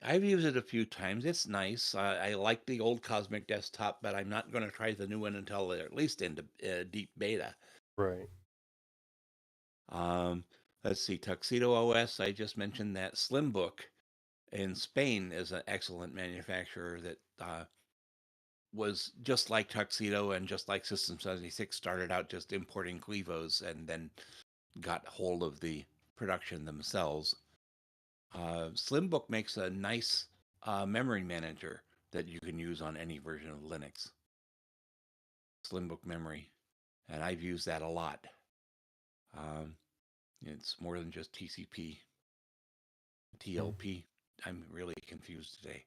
I've used it a few times. It's nice. I like the old Cosmic desktop, but I'm not going to try the new one until they're at least into deep beta. Right. Let's see, Tuxedo OS. I just mentioned that. Slimbook in Spain is an excellent manufacturer that was just like Tuxedo and just like System 76, started out just importing Clevos and then got hold of the production themselves. Slimbook makes a nice memory manager that you can use on any version of Linux. Slimbook memory, and I've used that a lot. It's more than just TCP, TLP. I'm really confused today.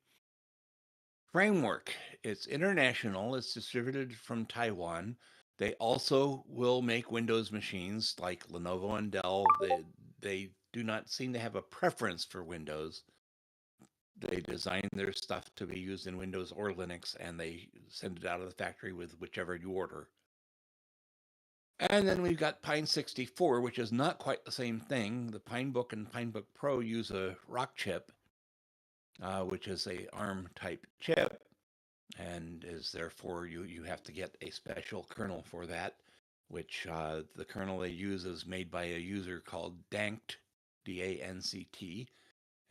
Framework. It's international. It's distributed from Taiwan. They also will make Windows machines like Lenovo and Dell. They do not seem to have a preference for Windows. They design their stuff to be used in Windows or Linux, and they send it out of the factory with whichever you order. And then we've got Pine 64, which is not quite the same thing. The Pinebook and Pinebook Pro use a Rock chip, which is a ARM type chip, and is therefore you have to get a special kernel for that, which the kernel they use is made by a user called Dankt, D-A-N-C-T,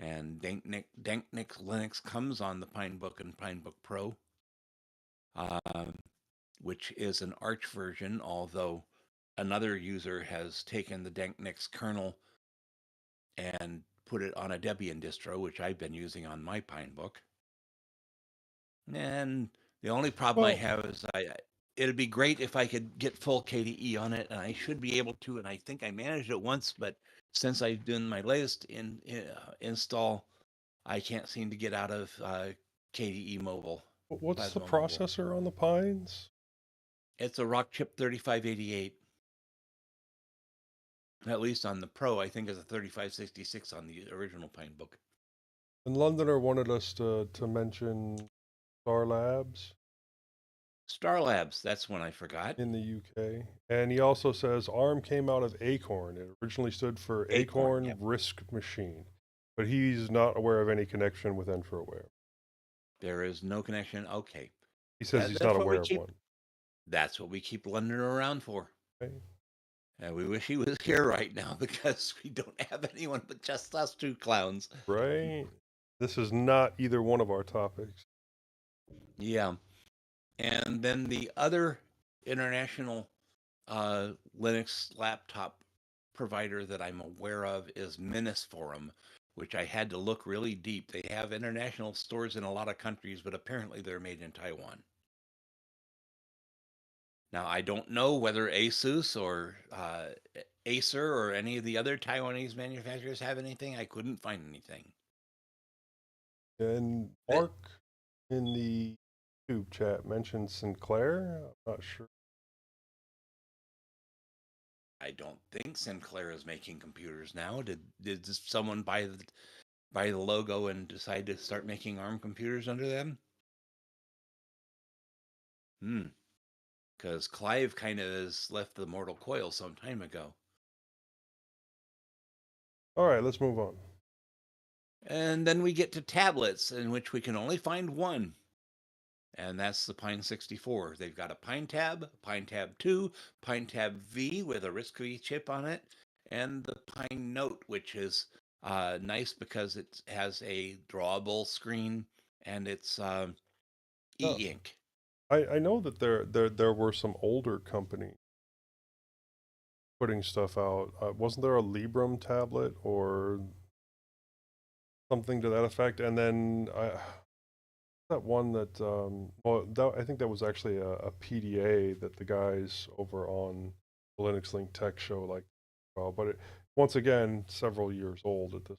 and Danknik Linux comes on the Pinebook and Pinebook Pro, which is an Arch version, although another user has taken the Danknik's kernel and put it on a Debian distro, which I've been using on my Pinebook. And the only problem I have is it'd be great if I could get full KDE on it, and I should be able to, and I think I managed it once, but since I've done my latest install, I can't seem to get out of KDE Mobile. What's the processor on the Pines? It's a Rockchip 3588. At least on the Pro, I think it's a 3566 on the original Pinebook. And Londoner wanted us to mention Star Labs. Star Labs, that's one I forgot. in the UK. And he also says ARM came out of Acorn. It originally stood for Acorn Yep. Risk Machine, but he's not aware of any connection with Entraware. There is no connection. Okay. He says he's That's not what we aware of keep. one. That's what we keep London around for. Okay. And we wish he was here right now because we don't have anyone but just us two clowns. Right? This is not either one of our topics. Yeah. And then the other international Linux laptop provider that I'm aware of is Minisforum, which I had to look really deep. They have international stores in a lot of countries, but apparently they're made in Taiwan. Now, I don't know whether Asus or Acer or any of the other Taiwanese manufacturers have anything. I couldn't find anything. And Mark in the YouTube chat mentioned Sinclair. I'm not sure. I don't think Sinclair is making computers now. Did someone buy the logo and decide to start making ARM computers under them? Because Clive kind of has left the mortal coil some time ago. All right, let's move on. And then we get to tablets, in which we can only find one. And that's the Pine 64. They've got a Pine Tab 2, Pine Tab V with a RISC-V chip on it, and the Pine Note, which is nice because it has a drawable screen and it's e-ink. I know that there were some older companies putting stuff out. Wasn't there a Librem tablet or something to that effect? And then that one that I think that was actually a PDA that the guys over on the Linux Link Tech show like. Well, but it, once again, several years old at this.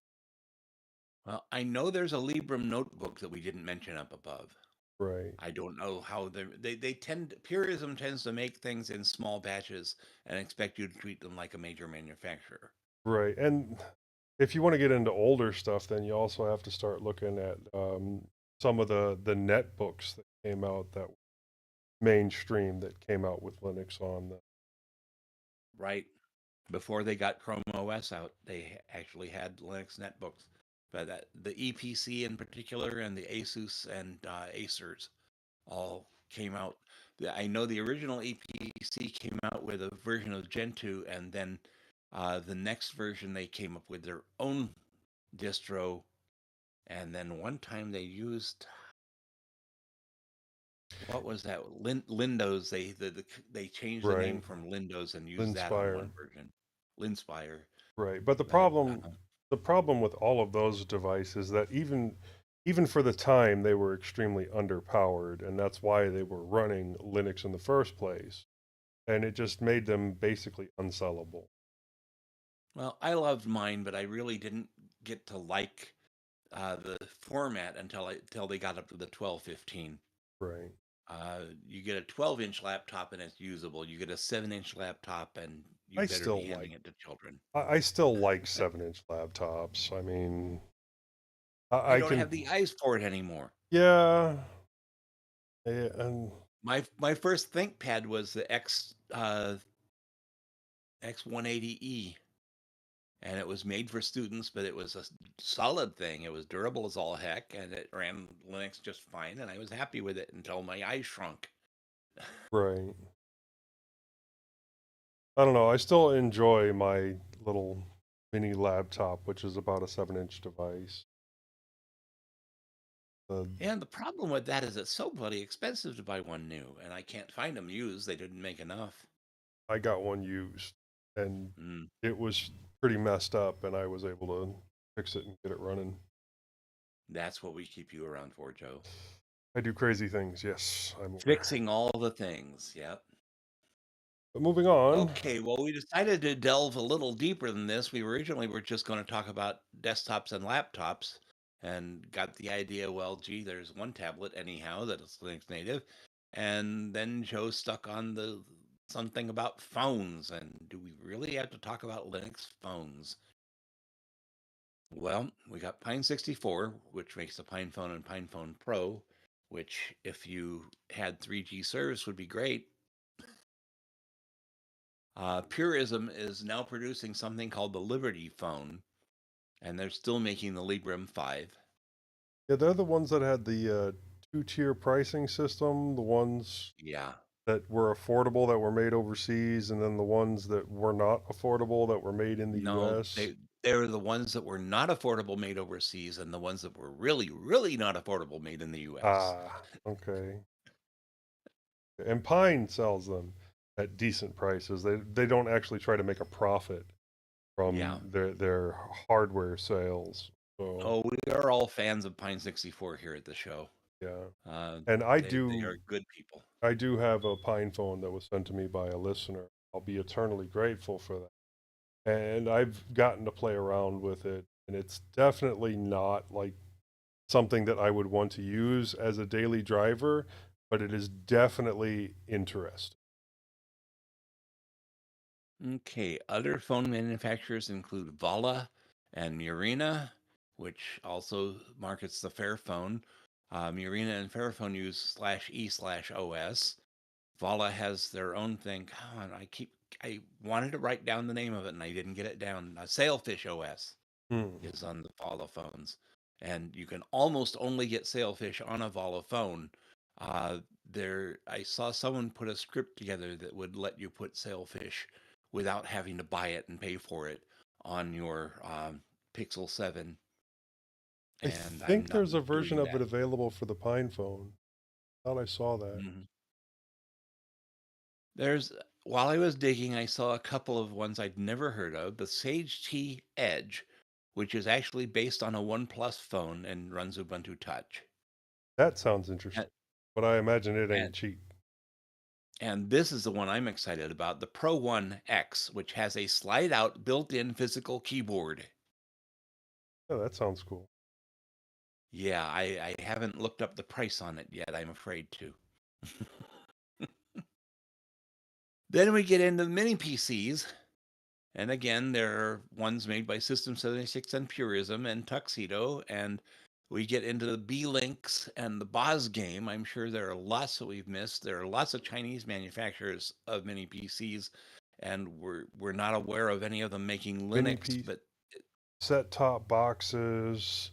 Well, I know there's a Librem notebook that we didn't mention up above. Right. I don't know how they tend Purism tends to make things in small batches and expect you to treat them like a major manufacturer. Right. And if you want to get into older stuff, then you also have to start looking at some of the netbooks that came out that mainstream that came out with Linux on them. Right. Before they got Chrome OS out, they actually had Linux netbooks. But the EPC in particular and the Asus and Acers all came out. I know the original EPC came out with a version of Gentoo, and then the next version they came up with their own distro, and then one time they used what was that Lindows? They changed the name Right. from Lindows and used that on one version. Linspire. Right. But the That, problem with all of those devices that even for the time they were extremely underpowered, and that's why they were running Linux in the first place. And it just made them basically unsellable. well, I loved mine, but I really didn't get to like the format until they got up to the 1215. Right. You get a 12-inch laptop and it's usable. You get a 7-inch laptop and you I better still be handing like it to children. I still like 7-inch laptops. I mean, I I don't can have the eyes for it anymore. yeah, and My first ThinkPad was the X180E, and it was made for students, but it was a solid thing. It was durable as all heck, and it ran Linux just fine, and I was happy with it until my eyes shrunk. right. I don't know. I still enjoy my little mini laptop, which is about a 7-inch device. And the problem with that is it's so bloody expensive to buy one new, and I can't find them used. They didn't make enough. I got one used, and Mm. it was pretty messed up, and I was able to fix it and get it running. That's what we keep you around for, Joe. I do crazy things, yes. I'm Fixing all the things, yep. But moving on. Okay, well, we decided to delve a little deeper than this. We originally were just going to talk about desktops and laptops and got the idea, well, gee, there's one tablet anyhow that is Linux native. And then Joe stuck on the something about phones. And do we really have to talk about Linux phones? Well, we got Pine 64, which makes the Pine Phone and Pine Phone Pro. which if you had 3G service would be great. Purism is now producing something called the Liberty phone, and they're still making the Librem 5. Yeah, they're the ones that had the two-tier pricing system, the ones Yeah. that were affordable that were made overseas, and then the ones that were not affordable that were made in the No, US. they were the ones that were not affordable made overseas, and the ones that were really, really not affordable made in the US. Ah, okay. And Pine sells them at decent prices. They don't actually try to make a profit Yeah. from their hardware sales. So Oh, we are all fans of Pine 64 here at the show. yeah. And I They do are good people. I do have a Pine phone that was sent to me by a listener. I'll be eternally grateful for that. And I've gotten to play around with it, and it's definitely not like something that I would want to use as a daily driver, but it is definitely interesting. Okay, other phone manufacturers include Vala and Murena, which also markets the Fairphone. Murena and Fairphone use /e/OS. Vala has their own thing. Come on, I wanted to write down the name of it and I didn't get it down. Sailfish OS is on the Vala phones, and you can almost only get Sailfish on a Vala phone. I saw someone put a script together that would let you put Sailfish without having to buy it and pay for it on your Pixel 7. I And I'm think not there's a version doing of it that. available for the Pine phone. Thought I saw that. While I was digging, I saw a couple of ones I'd never heard of. The Sage T Edge, which is actually based on a OnePlus phone and runs Ubuntu Touch. That sounds interesting, but I imagine it ain't cheap. And this is the one I'm excited about, the Pro One X, which has a slide-out built-in physical keyboard. Oh, that sounds cool. Yeah, I haven't looked up the price on it yet. I'm afraid to. Then we get into mini PCs. And again, there are ones made by System 76 and Purism and Tuxedo. And we get into the B-Links and the Boz game. I'm sure there are lots that we've missed. There are lots of Chinese manufacturers of mini PCs, and we're not aware of any of them making Linux, but set-top boxes,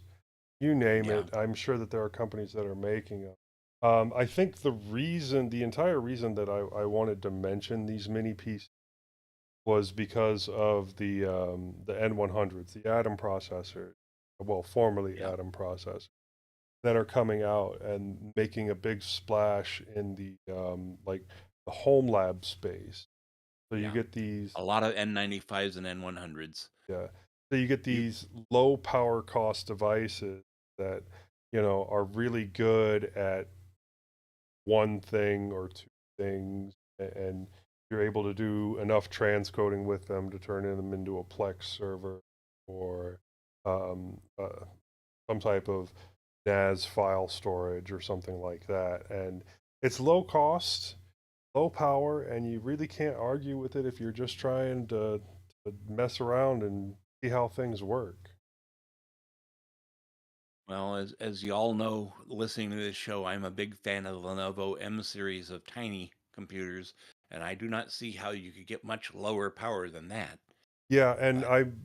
you name it. I'm sure that there are companies that are making them. I think the entire reason that I wanted to mention these mini PCs was because of the N100s, the Atom processors, well, formerly Atom processors, that are coming out and making a big splash in the like the home lab space. So you get these a lot of N95s and N100s. Yeah. So you get these low power cost devices that, are really good at one thing or two things, and you're able to do enough transcoding with them to turn them into a Plex server or some type of NAS file storage or something like that. And it's low cost, low power, and you really can't argue with it if you're just trying to mess around and see how things work. Well, as you all know, listening to this show, I'm a big fan of the Lenovo M series of tiny computers, and I do not see how you could get much lower power than that. Yeah, and I'm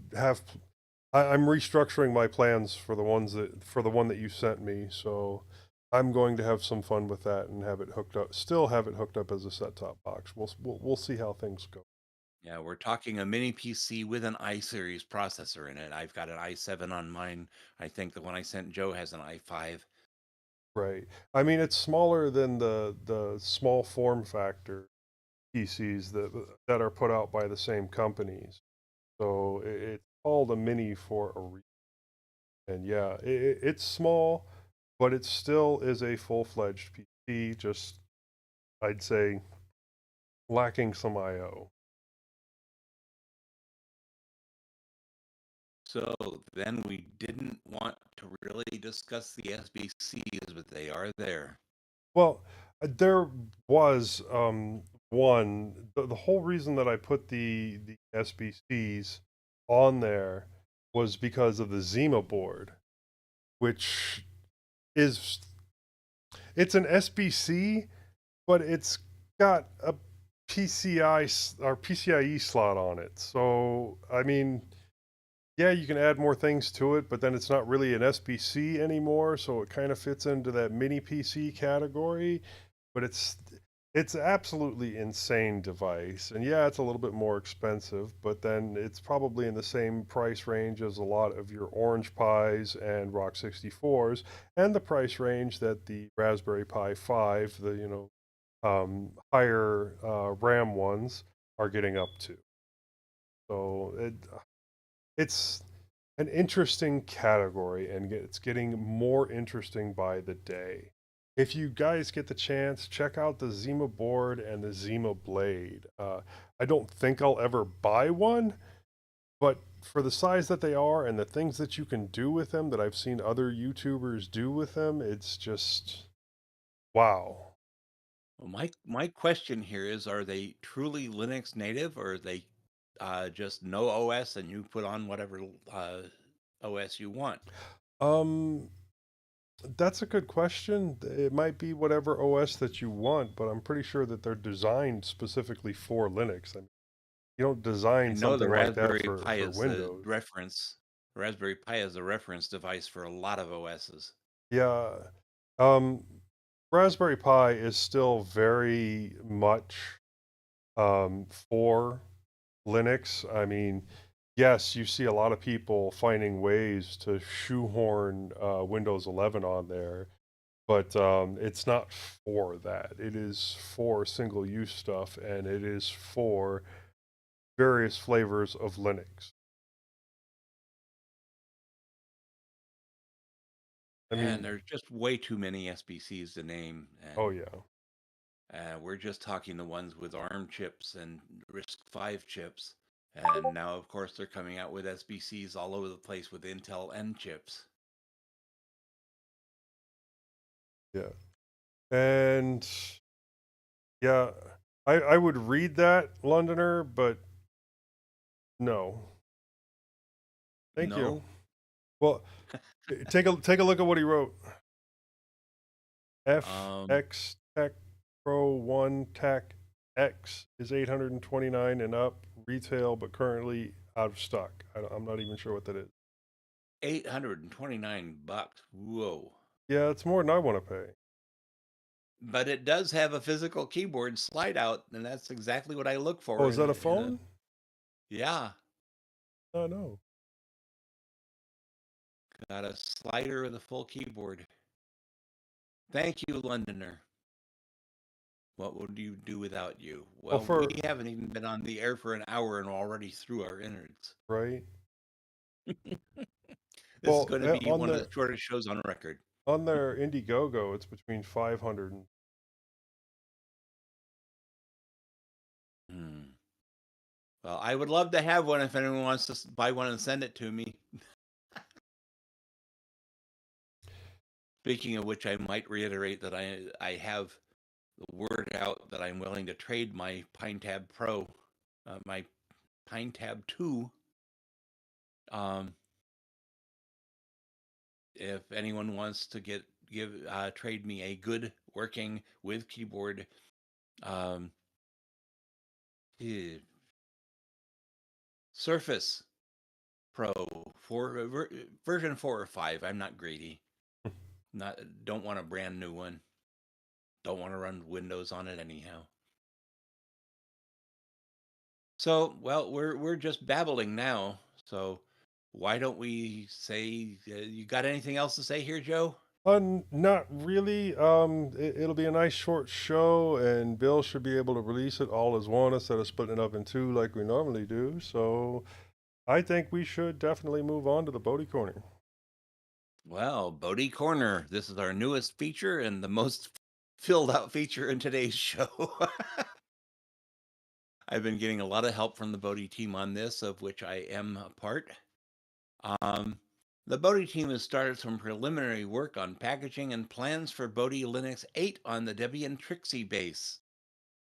restructuring my plans for the one that you sent me, so I'm going to have some fun with that and still have it hooked up as a set-top box. We'll see how things go. Yeah, we're talking a mini PC with an i-series processor in it. I've got an i7 on mine. I think the one I sent Joe has an i5. Right. I mean, it's smaller than the small form factor PCs that are put out by the same companies. So it's called a mini for a reason. And yeah, it's small, but it still is a full-fledged PC, just, I'd say, lacking some I/O. So then we didn't want to really discuss the SBCs, but they are there. Well, there was the whole reason that I put the SBCs on there was because of the Zima board, which is it's an SBC, but it's got a PCIe slot on it. So I mean, yeah, you can add more things to it, but then it's not really an SBC anymore, so it kind of fits into that mini PC category. But it's absolutely insane device, and yeah, it's a little bit more expensive, but then it's probably in the same price range as a lot of your Orange Pis and Rock 64s, and the price range that the Raspberry Pi 5, the higher RAM ones, are getting up to. So it's an interesting category, and it's getting more interesting by the day. If you guys get the chance, check out the Zima board and the Zima blade. I don't think I'll ever buy one, but for the size that they are and the things that you can do with them that I've seen other YouTubers do with them, it's just wow. Well, my question here is: are they truly Linux native, or are they just no OS and you put on whatever OS you want? Um, that's a good question. It might be whatever OS that you want, but I'm pretty sure that they're designed specifically for Linux. I mean, you don't I design know the something like that Raspberry Pi for is the Windows. reference. Raspberry Pi is a reference device for a lot of OSs. Yeah. Um, Raspberry Pi is still very much for Linux. I mean, yes, you see a lot of people finding ways to shoehorn Windows 11 on there, but it's not for that. It is for single use stuff, and it is for various flavors of Linux. I And mean, there's just way too many SBCs to name, oh and yeah. we're just talking the ones with ARM chips and RISC-V chips. And now, of course, they're coming out with SBCs all over the place with Intel N chips. Yeah. And yeah, I would read that, Londoner, but no. Thank you. No, Well, take a look at what he wrote. FX Tech Pro 1 Tech X is 829 and up retail, but currently out of stock. I'm not even sure what that is. $829. Whoa. Yeah, it's more than I want to pay. But it does have a physical keyboard slide out, and that's exactly what I look Oh, for is that a in a phone? yeah, Oh no. got a slider with a full keyboard. Thank you, Londoner. What would you do without you? Well, Well, we for haven't even been on the air for an hour and already through our innards. right. This is Well, going to be one of the shortest shows on record. on their Indiegogo, it's between 500 and Well, I would love to have one if anyone wants to buy one and send it to me. Speaking of which, I might reiterate that I have the word out that I'm willing to trade my PineTab Pro, my PineTab 2. If anyone wants to trade me a good working with keyboard Surface Pro version 4 or 5. I'm not greedy. Don't want a brand new one. Don't want to run Windows on it anyhow. So, well, we're just babbling now. So, why don't we say you got anything else to say here, Joe? Not really. It'll be a nice short show, and Bill should be able to release it all as one instead of splitting it up in two like we normally do. So I think we should definitely move on to the Bodie Corner. Well, Bodie Corner. This is our newest feature and the most filled out feature in today's show. I've been getting a lot of help from the Bodie team on this, of which I am a part. The Bodie team has started some preliminary work on packaging and plans for Bodie Linux 8 on the Debian Trixie base.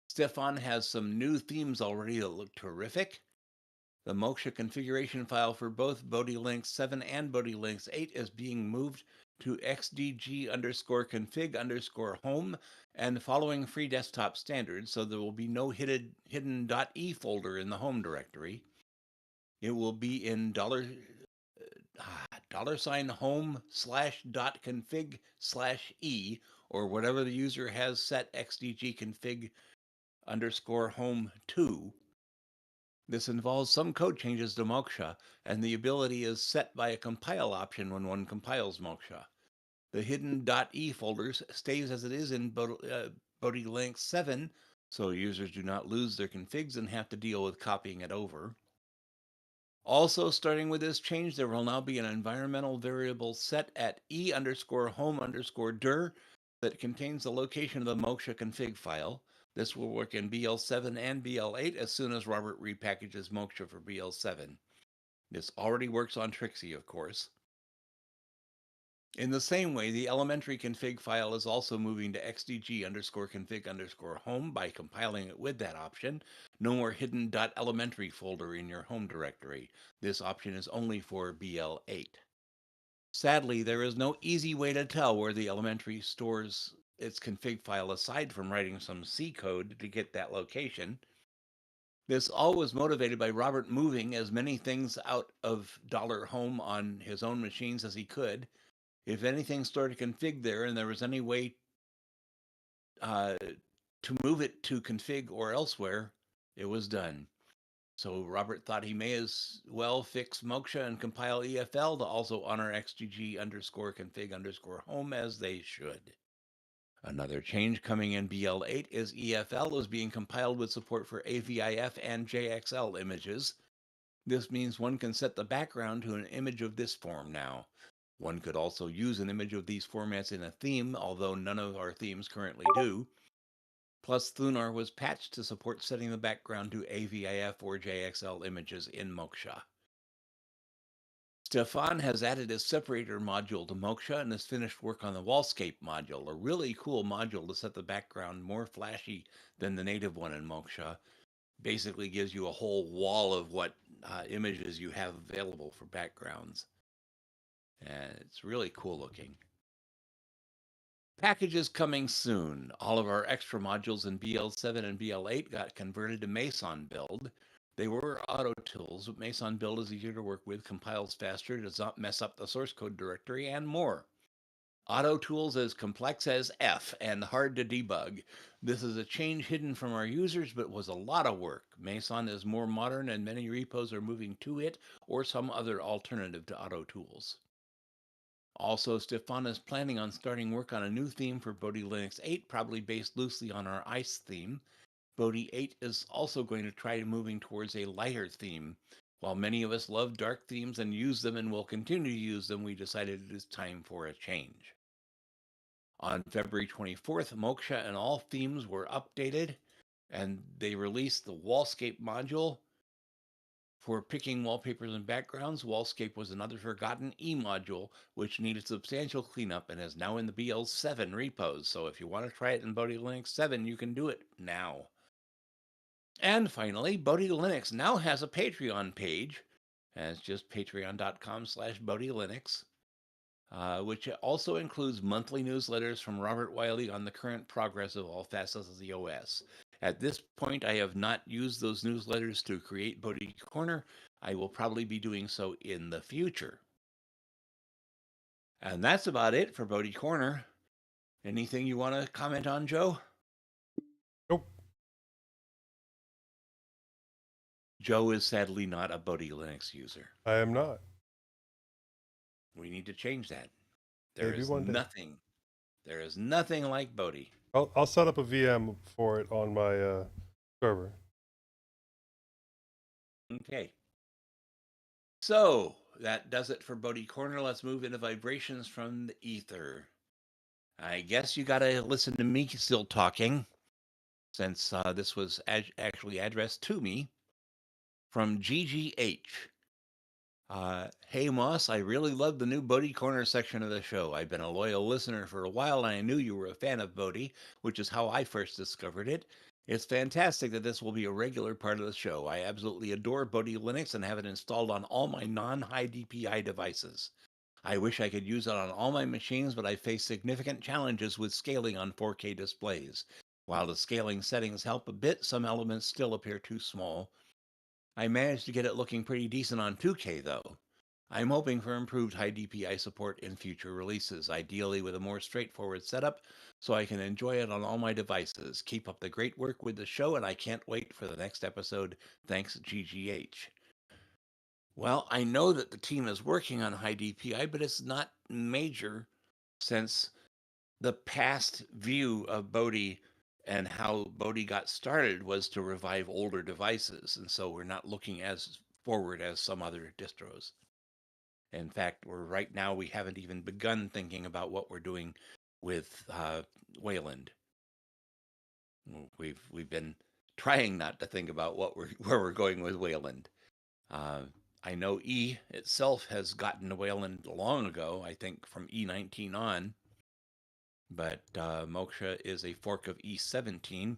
Stefan has some new themes already that look terrific. The Moksha configuration file for both Bodie Linux 7 and Bodie Linux 8 is being moved to xdg_config_home and following free desktop standards, so there will be no hidden .e folder in the home directory. It will be in $home/.config/e, or whatever the user has set xdg_config_home to. This involves some code changes to Moksha, and the ability is set by a compile option when one compiles Moksha. The hidden .e folder stays as it is in Bodhi Linux 7, so users do not lose their configs and have to deal with copying it over. Also, starting with this change, there will now be an environmental variable set at e_home_dir that contains the location of the Moksha config file. This will work in BL7 and BL8 as soon as Robert repackages Moksha for BL7. This already works on Trixie, of course. In the same way, the elementary config file is also moving to xdg_config_home by compiling it with that option. No more hidden .elementary folder in your home directory. This option is only for BL8. Sadly, there is no easy way to tell where the elementary stores its config file aside from writing some C code to get that location. This all was motivated by Robert moving as many things out of $home on his own machines as he could. If anything stored a config there and there was any way to move it to config or elsewhere, it was done. So Robert thought he may as well fix Moksha and compile EFL to also honor xdg_config_home as they should. Another change coming in BL8 is EFL is being compiled with support for AVIF and JXL images. This means one can set the background to an image of this form now. One could also use an image of these formats in a theme, although none of our themes currently do. Plus, Thunar was patched to support setting the background to AVIF or JXL images in Moksha. Stefan has added a separator module to Moksha and has finished work on the Wallscape module, a really cool module to set the background more flashy than the native one in Moksha. Basically gives you a whole wall of what images you have available for backgrounds. And it's really cool looking. Packages coming soon. All of our extra modules in BL7 and BL8 got converted to Meson build. They were auto tools, but Meson build is easier to work with, compiles faster, does not mess up the source code directory, and more. Auto tools is complex as F and hard to debug. This is a change hidden from our users, but was a lot of work. Meson is more modern and many repos are moving to it or some other alternative to auto tools. Also, Stefan is planning on starting work on a new theme for Bodhi Linux 8, probably based loosely on our ICE theme. Bodhi 8 is also going to try moving towards a lighter theme. While many of us love dark themes and use them and will continue to use them, we decided it is time for a change. On February 24th, Moksha and all themes were updated, and they released the Wallscape module. For picking wallpapers and backgrounds, Wallscape was another forgotten E module, which needed substantial cleanup and is now in the BL7 repos. So if you want to try it in Bodhi Linux 7, you can do it now. And finally, Bodhi Linux now has a Patreon page. And it's just patreon.com/BodhiLinux, which also includes monthly newsletters from Robert Wiley on the current progress of all facets of the OS. At this point, I have not used those newsletters to create Bodhi Corner. I will probably be doing so in the future. And that's about it for Bodhi Corner. Anything you want to comment on, Joe? Nope. Joe is sadly not a Bodhi Linux user. I am not. We need to change that. There Maybe is one day. nothing. There is nothing like Bodhi. I'll set up a VM for it on my server. Okay. So that does it for Bodhi Corner. Let's move into vibrations from the ether. I guess you got to listen to me still talking, since this was actually addressed to me from GGH. Hey Moss, I really love the new Bodhi Corner section of the show. I've been a loyal listener for a while, and I knew you were a fan of Bodhi, which is how I first discovered it. It's fantastic that this will be a regular part of the show. I absolutely adore Bodhi Linux and have it installed on all my non-high DPI devices. I wish I could use it on all my machines, but I face significant challenges with scaling on 4K displays. While the scaling settings help a bit, some elements still appear too small. I managed to get it looking pretty decent on 2K though. I'm hoping for improved high DPI support in future releases, ideally with a more straightforward setup so I can enjoy it on all my devices. Keep up the great work with the show, and I can't wait for the next episode. Thanks, GGH. Well, I know that the team is working on high DPI, but it's not major since the past view of Bodhi and how Bodhi got started was to revive older devices. And so we're not looking as forward as some other distros. In fact, right now, we haven't even begun thinking about what we're doing with Wayland. We've been trying not to think about where we're going with Wayland. I know E itself has gotten to Wayland long ago, I think from E19 on, but Moksha is a fork of E17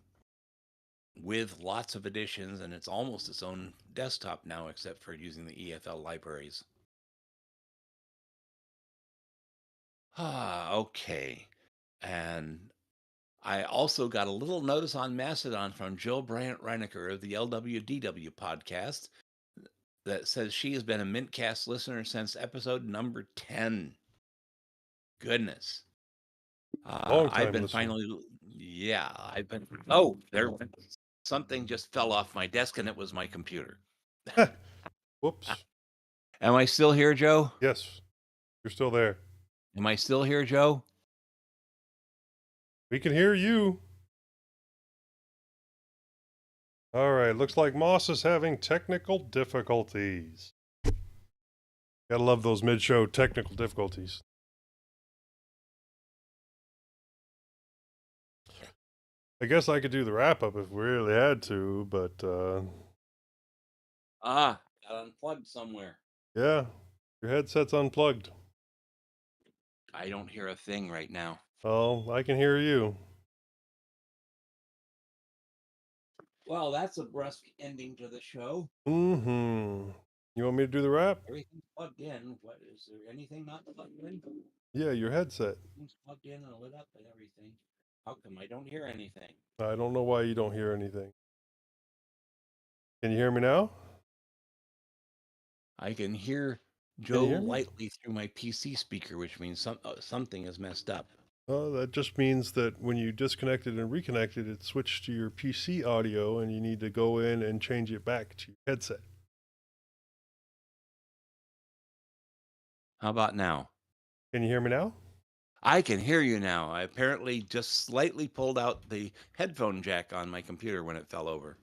with lots of additions, and it's almost its own desktop now, except for using the EFL libraries. Okay. And I also got a little notice on Mastodon from Jill Bryant Reinecker of the LWDW podcast that says she has been a mintCast listener since episode number 10. Goodness. Long I've time been listener. I've been, oh, something just fell off my desk and it was my computer. Whoops. Am I still here, Joe? Yes, you're still there. Am I still here, Joe? We can hear you. All right, looks like Moss is having technical difficulties. Gotta love those mid-show technical difficulties. I guess I could do the wrap-up if we really had to, but Got unplugged somewhere. yeah, your headset's unplugged. I don't hear a thing right now. Oh, I can hear you. Well, that's a brusque ending to the show. Mm-hmm. You want me to do the wrap? Everything's plugged in. What is there anything not plugged in? Yeah, your headset. Everything's plugged in and lit up and everything. How come I don't hear anything? I don't know why you don't hear anything. Can you hear me now? I can hear Can Joe you hear me? lightly through my PC speaker, which means something is messed up. Oh, that just means that when you disconnected and reconnected, it switched to your PC audio, and you need to go in and change it back to your headset. How about now? Can you hear me now? I can hear you now. I apparently just slightly pulled out the headphone jack on my computer when it fell over.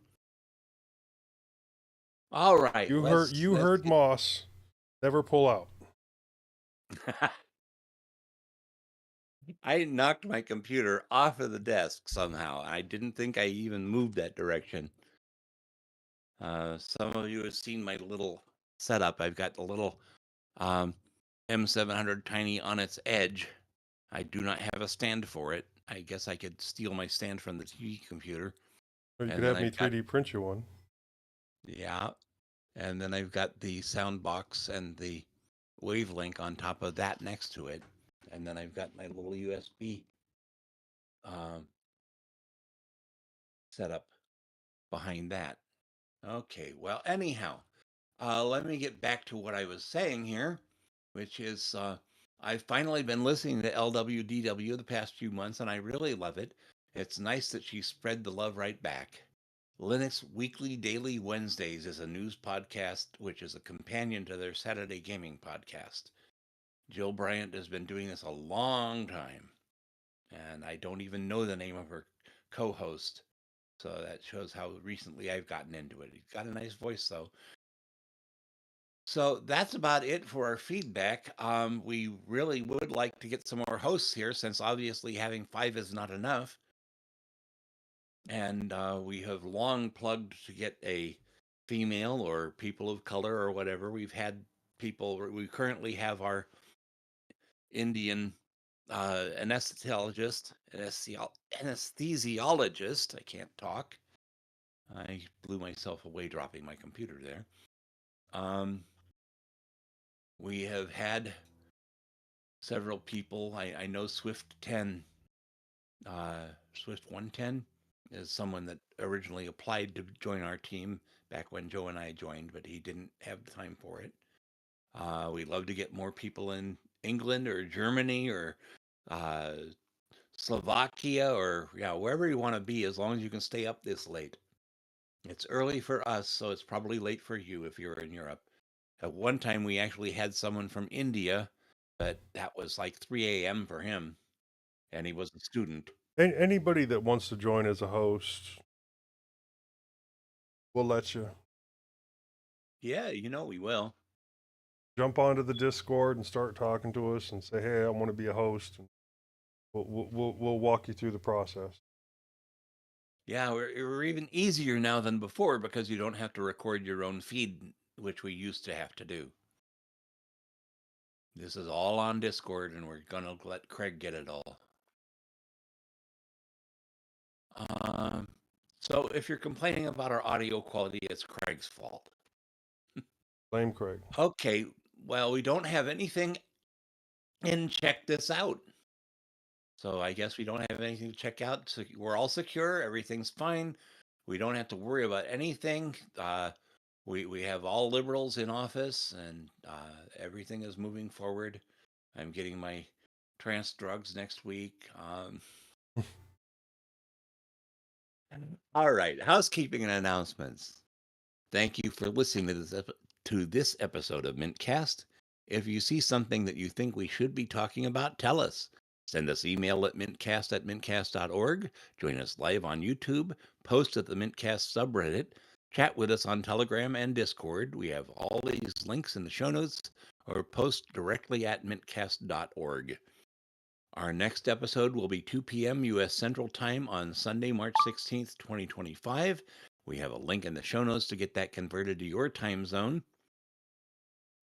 All right, You let's heard get... Moss. Never pull out. I knocked my computer off of the desk somehow. I didn't think I even moved that direction. Some of you have seen my little setup. I've got the little M700 Tiny on its edge. I do not have a stand for it. I guess I could steal my stand from the TV computer. Or you And could then have me I've got, 3D print you one. yeah. And then I've got the sound box and the wavelink on top of that next to it. And then I've got my little USB setup behind that. Okay, well, anyhow, let me get back to what I was saying here, which is I've finally been listening to LWDW the past few months, and I really love it. It's nice that she spread the love right back. Linux Weekly Daily Wednesdays is a news podcast, which is a companion to their Saturday gaming podcast. Jill Bryant has been doing this a long time, and I don't even know the name of her co-host. So that shows how recently I've gotten into it. He's got a nice voice, though. So that's about it for our feedback. We really would like to get some more hosts here, since obviously having 5 is not enough. And we have long plugged to get a female or people of color or whatever. We've had people, we currently have our Indian anesthesiologist, I can't talk. I blew myself away dropping my computer there. We have had several people. I know Swift 10, Swift 110 is someone that originally applied to join our team back when Joe and I joined, but he didn't have time for it. We'd love to get more people in England or Germany or uh, Slovakia or wherever you want to be, as long as you can stay up this late. It's early for us, so it's probably late for you if you're in Europe. At one time, we actually had someone from India, but that was like 3 a.m. for him, and he was a student. Anybody that wants to join as a host, we'll let you. Yeah, we will. Jump onto the Discord and start talking to us and say, hey, I want to be a host. And we'll walk you through the process. Yeah, we're even easier now than before because you don't have to record your own feed, which we used to have to do. This is all on Discord, and we're going to let Craig get it all. So if you're complaining about our audio quality, it's Craig's fault. Blame Craig. Okay, well, we don't have anything in Check This Out. So I guess we don't have anything to check out. So we're all secure. Everything's fine. We don't have to worry about anything. We have all liberals in office, and everything is moving forward. I'm getting my trance drugs next week. All right, housekeeping and announcements. Thank you for listening to this episode of mintCast. If you see something that you think we should be talking about, tell us. Send us email at mintcast@mintcast.org. Join us live on YouTube. Post at the mintcast subreddit. Chat with us on Telegram and Discord. We have all these links in the show notes, or post directly at mintcast.org. Our next episode will be 2 p.m. U.S. Central Time on Sunday, March 16th, 2025. We have a link in the show notes to get that converted to your time zone.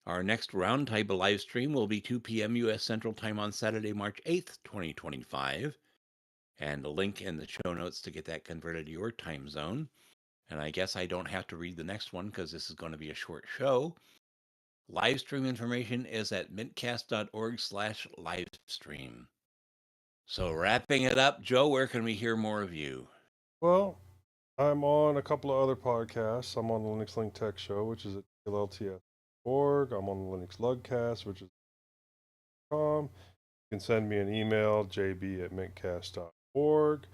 Our next roundtable live stream will be 2 p.m. U.S. Central Time on Saturday, March 8th, 2025. And a link in the show notes to get that converted to your time zone. And I guess I don't have to read the next one because this is going to be a short show. Live stream information is at mintcast.org/livestream. So wrapping it up, Joe, where can we hear more of you? Well, I'm on a couple of other podcasts. I'm on the Linux Link Tech Show, which is at LLTS.org. I'm on the Linux Lugcast, which is .com. You can send me an email, jb@mintcast.org,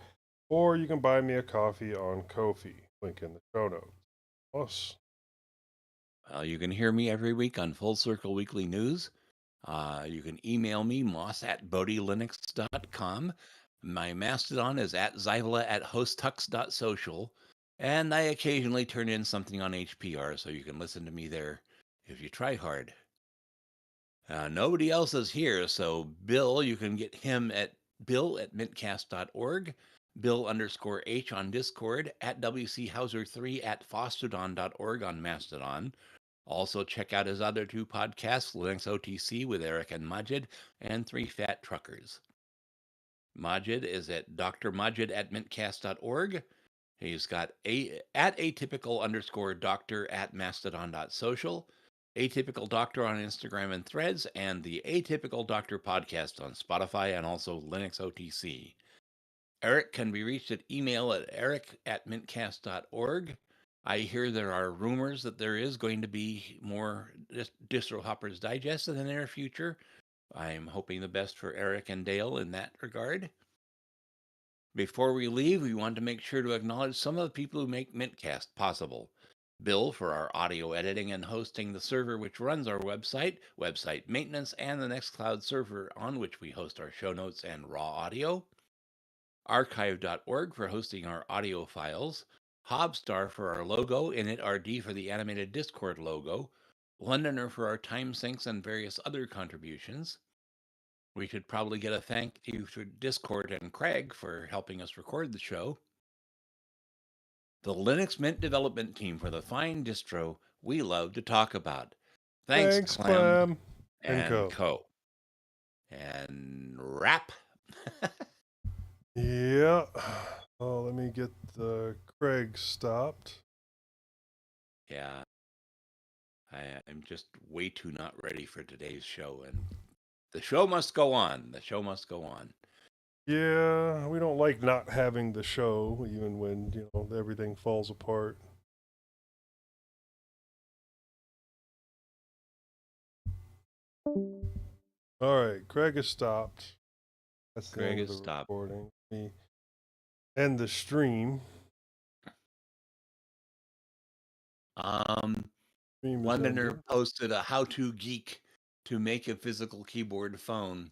or you can buy me a coffee on Ko-fi. Link in the show notes. Us. Well, you can hear me every week on Full Circle Weekly News. You can email me, moss@bodielinux.com. My Mastodon is at zyvala@hosttux.social. And I occasionally turn in something on HPR, so you can listen to me there if you try hard. Nobody else is here, so Bill, you can get him at bill@mintcast.org, Bill_H on Discord, at WCHauser3 at fostodon.org on Mastodon. Also, check out his other two podcasts, Linux OTC with Eric and Majid, and Three Fat Truckers. Majid is at drmajid@mintcast.org. He's got at atypical_doctor at mastodon.social, Atypical Doctor on Instagram and Threads, and the Atypical Doctor podcast on Spotify and also Linux OTC. Eric can be reached at email at eric@mintcast.org. I hear there are rumors that there is going to be more Distro Hoppers Digest in the near future. I'm hoping the best for Eric and Dale in that regard. Before we leave, we want to make sure to acknowledge some of the people who make mintCast possible. Bill for our audio editing and hosting the server which runs our website maintenance, and the Nextcloud server on which we host our show notes and raw audio. Archive.org for hosting our audio files. Hobstar for our logo, InitRD for the animated Discord logo, Londoner for our time syncs and various other contributions. We should probably get a thank you to Discord and Craig for helping us record the show. The Linux Mint development team for the fine distro we love to talk about. Thanks Clem and Co. And wrap. Yeah. Oh, let me get the Craig stopped. Yeah. I'm just way too not ready for today's show, and The show must go on. The show must go on. Yeah, we don't like not having the show, even when, everything falls apart. All right, Craig has stopped. That's the Craig end of has the stopped. recording. We end the stream. Stream is Londoner ended. posted a how-to geek to make a physical keyboard phone.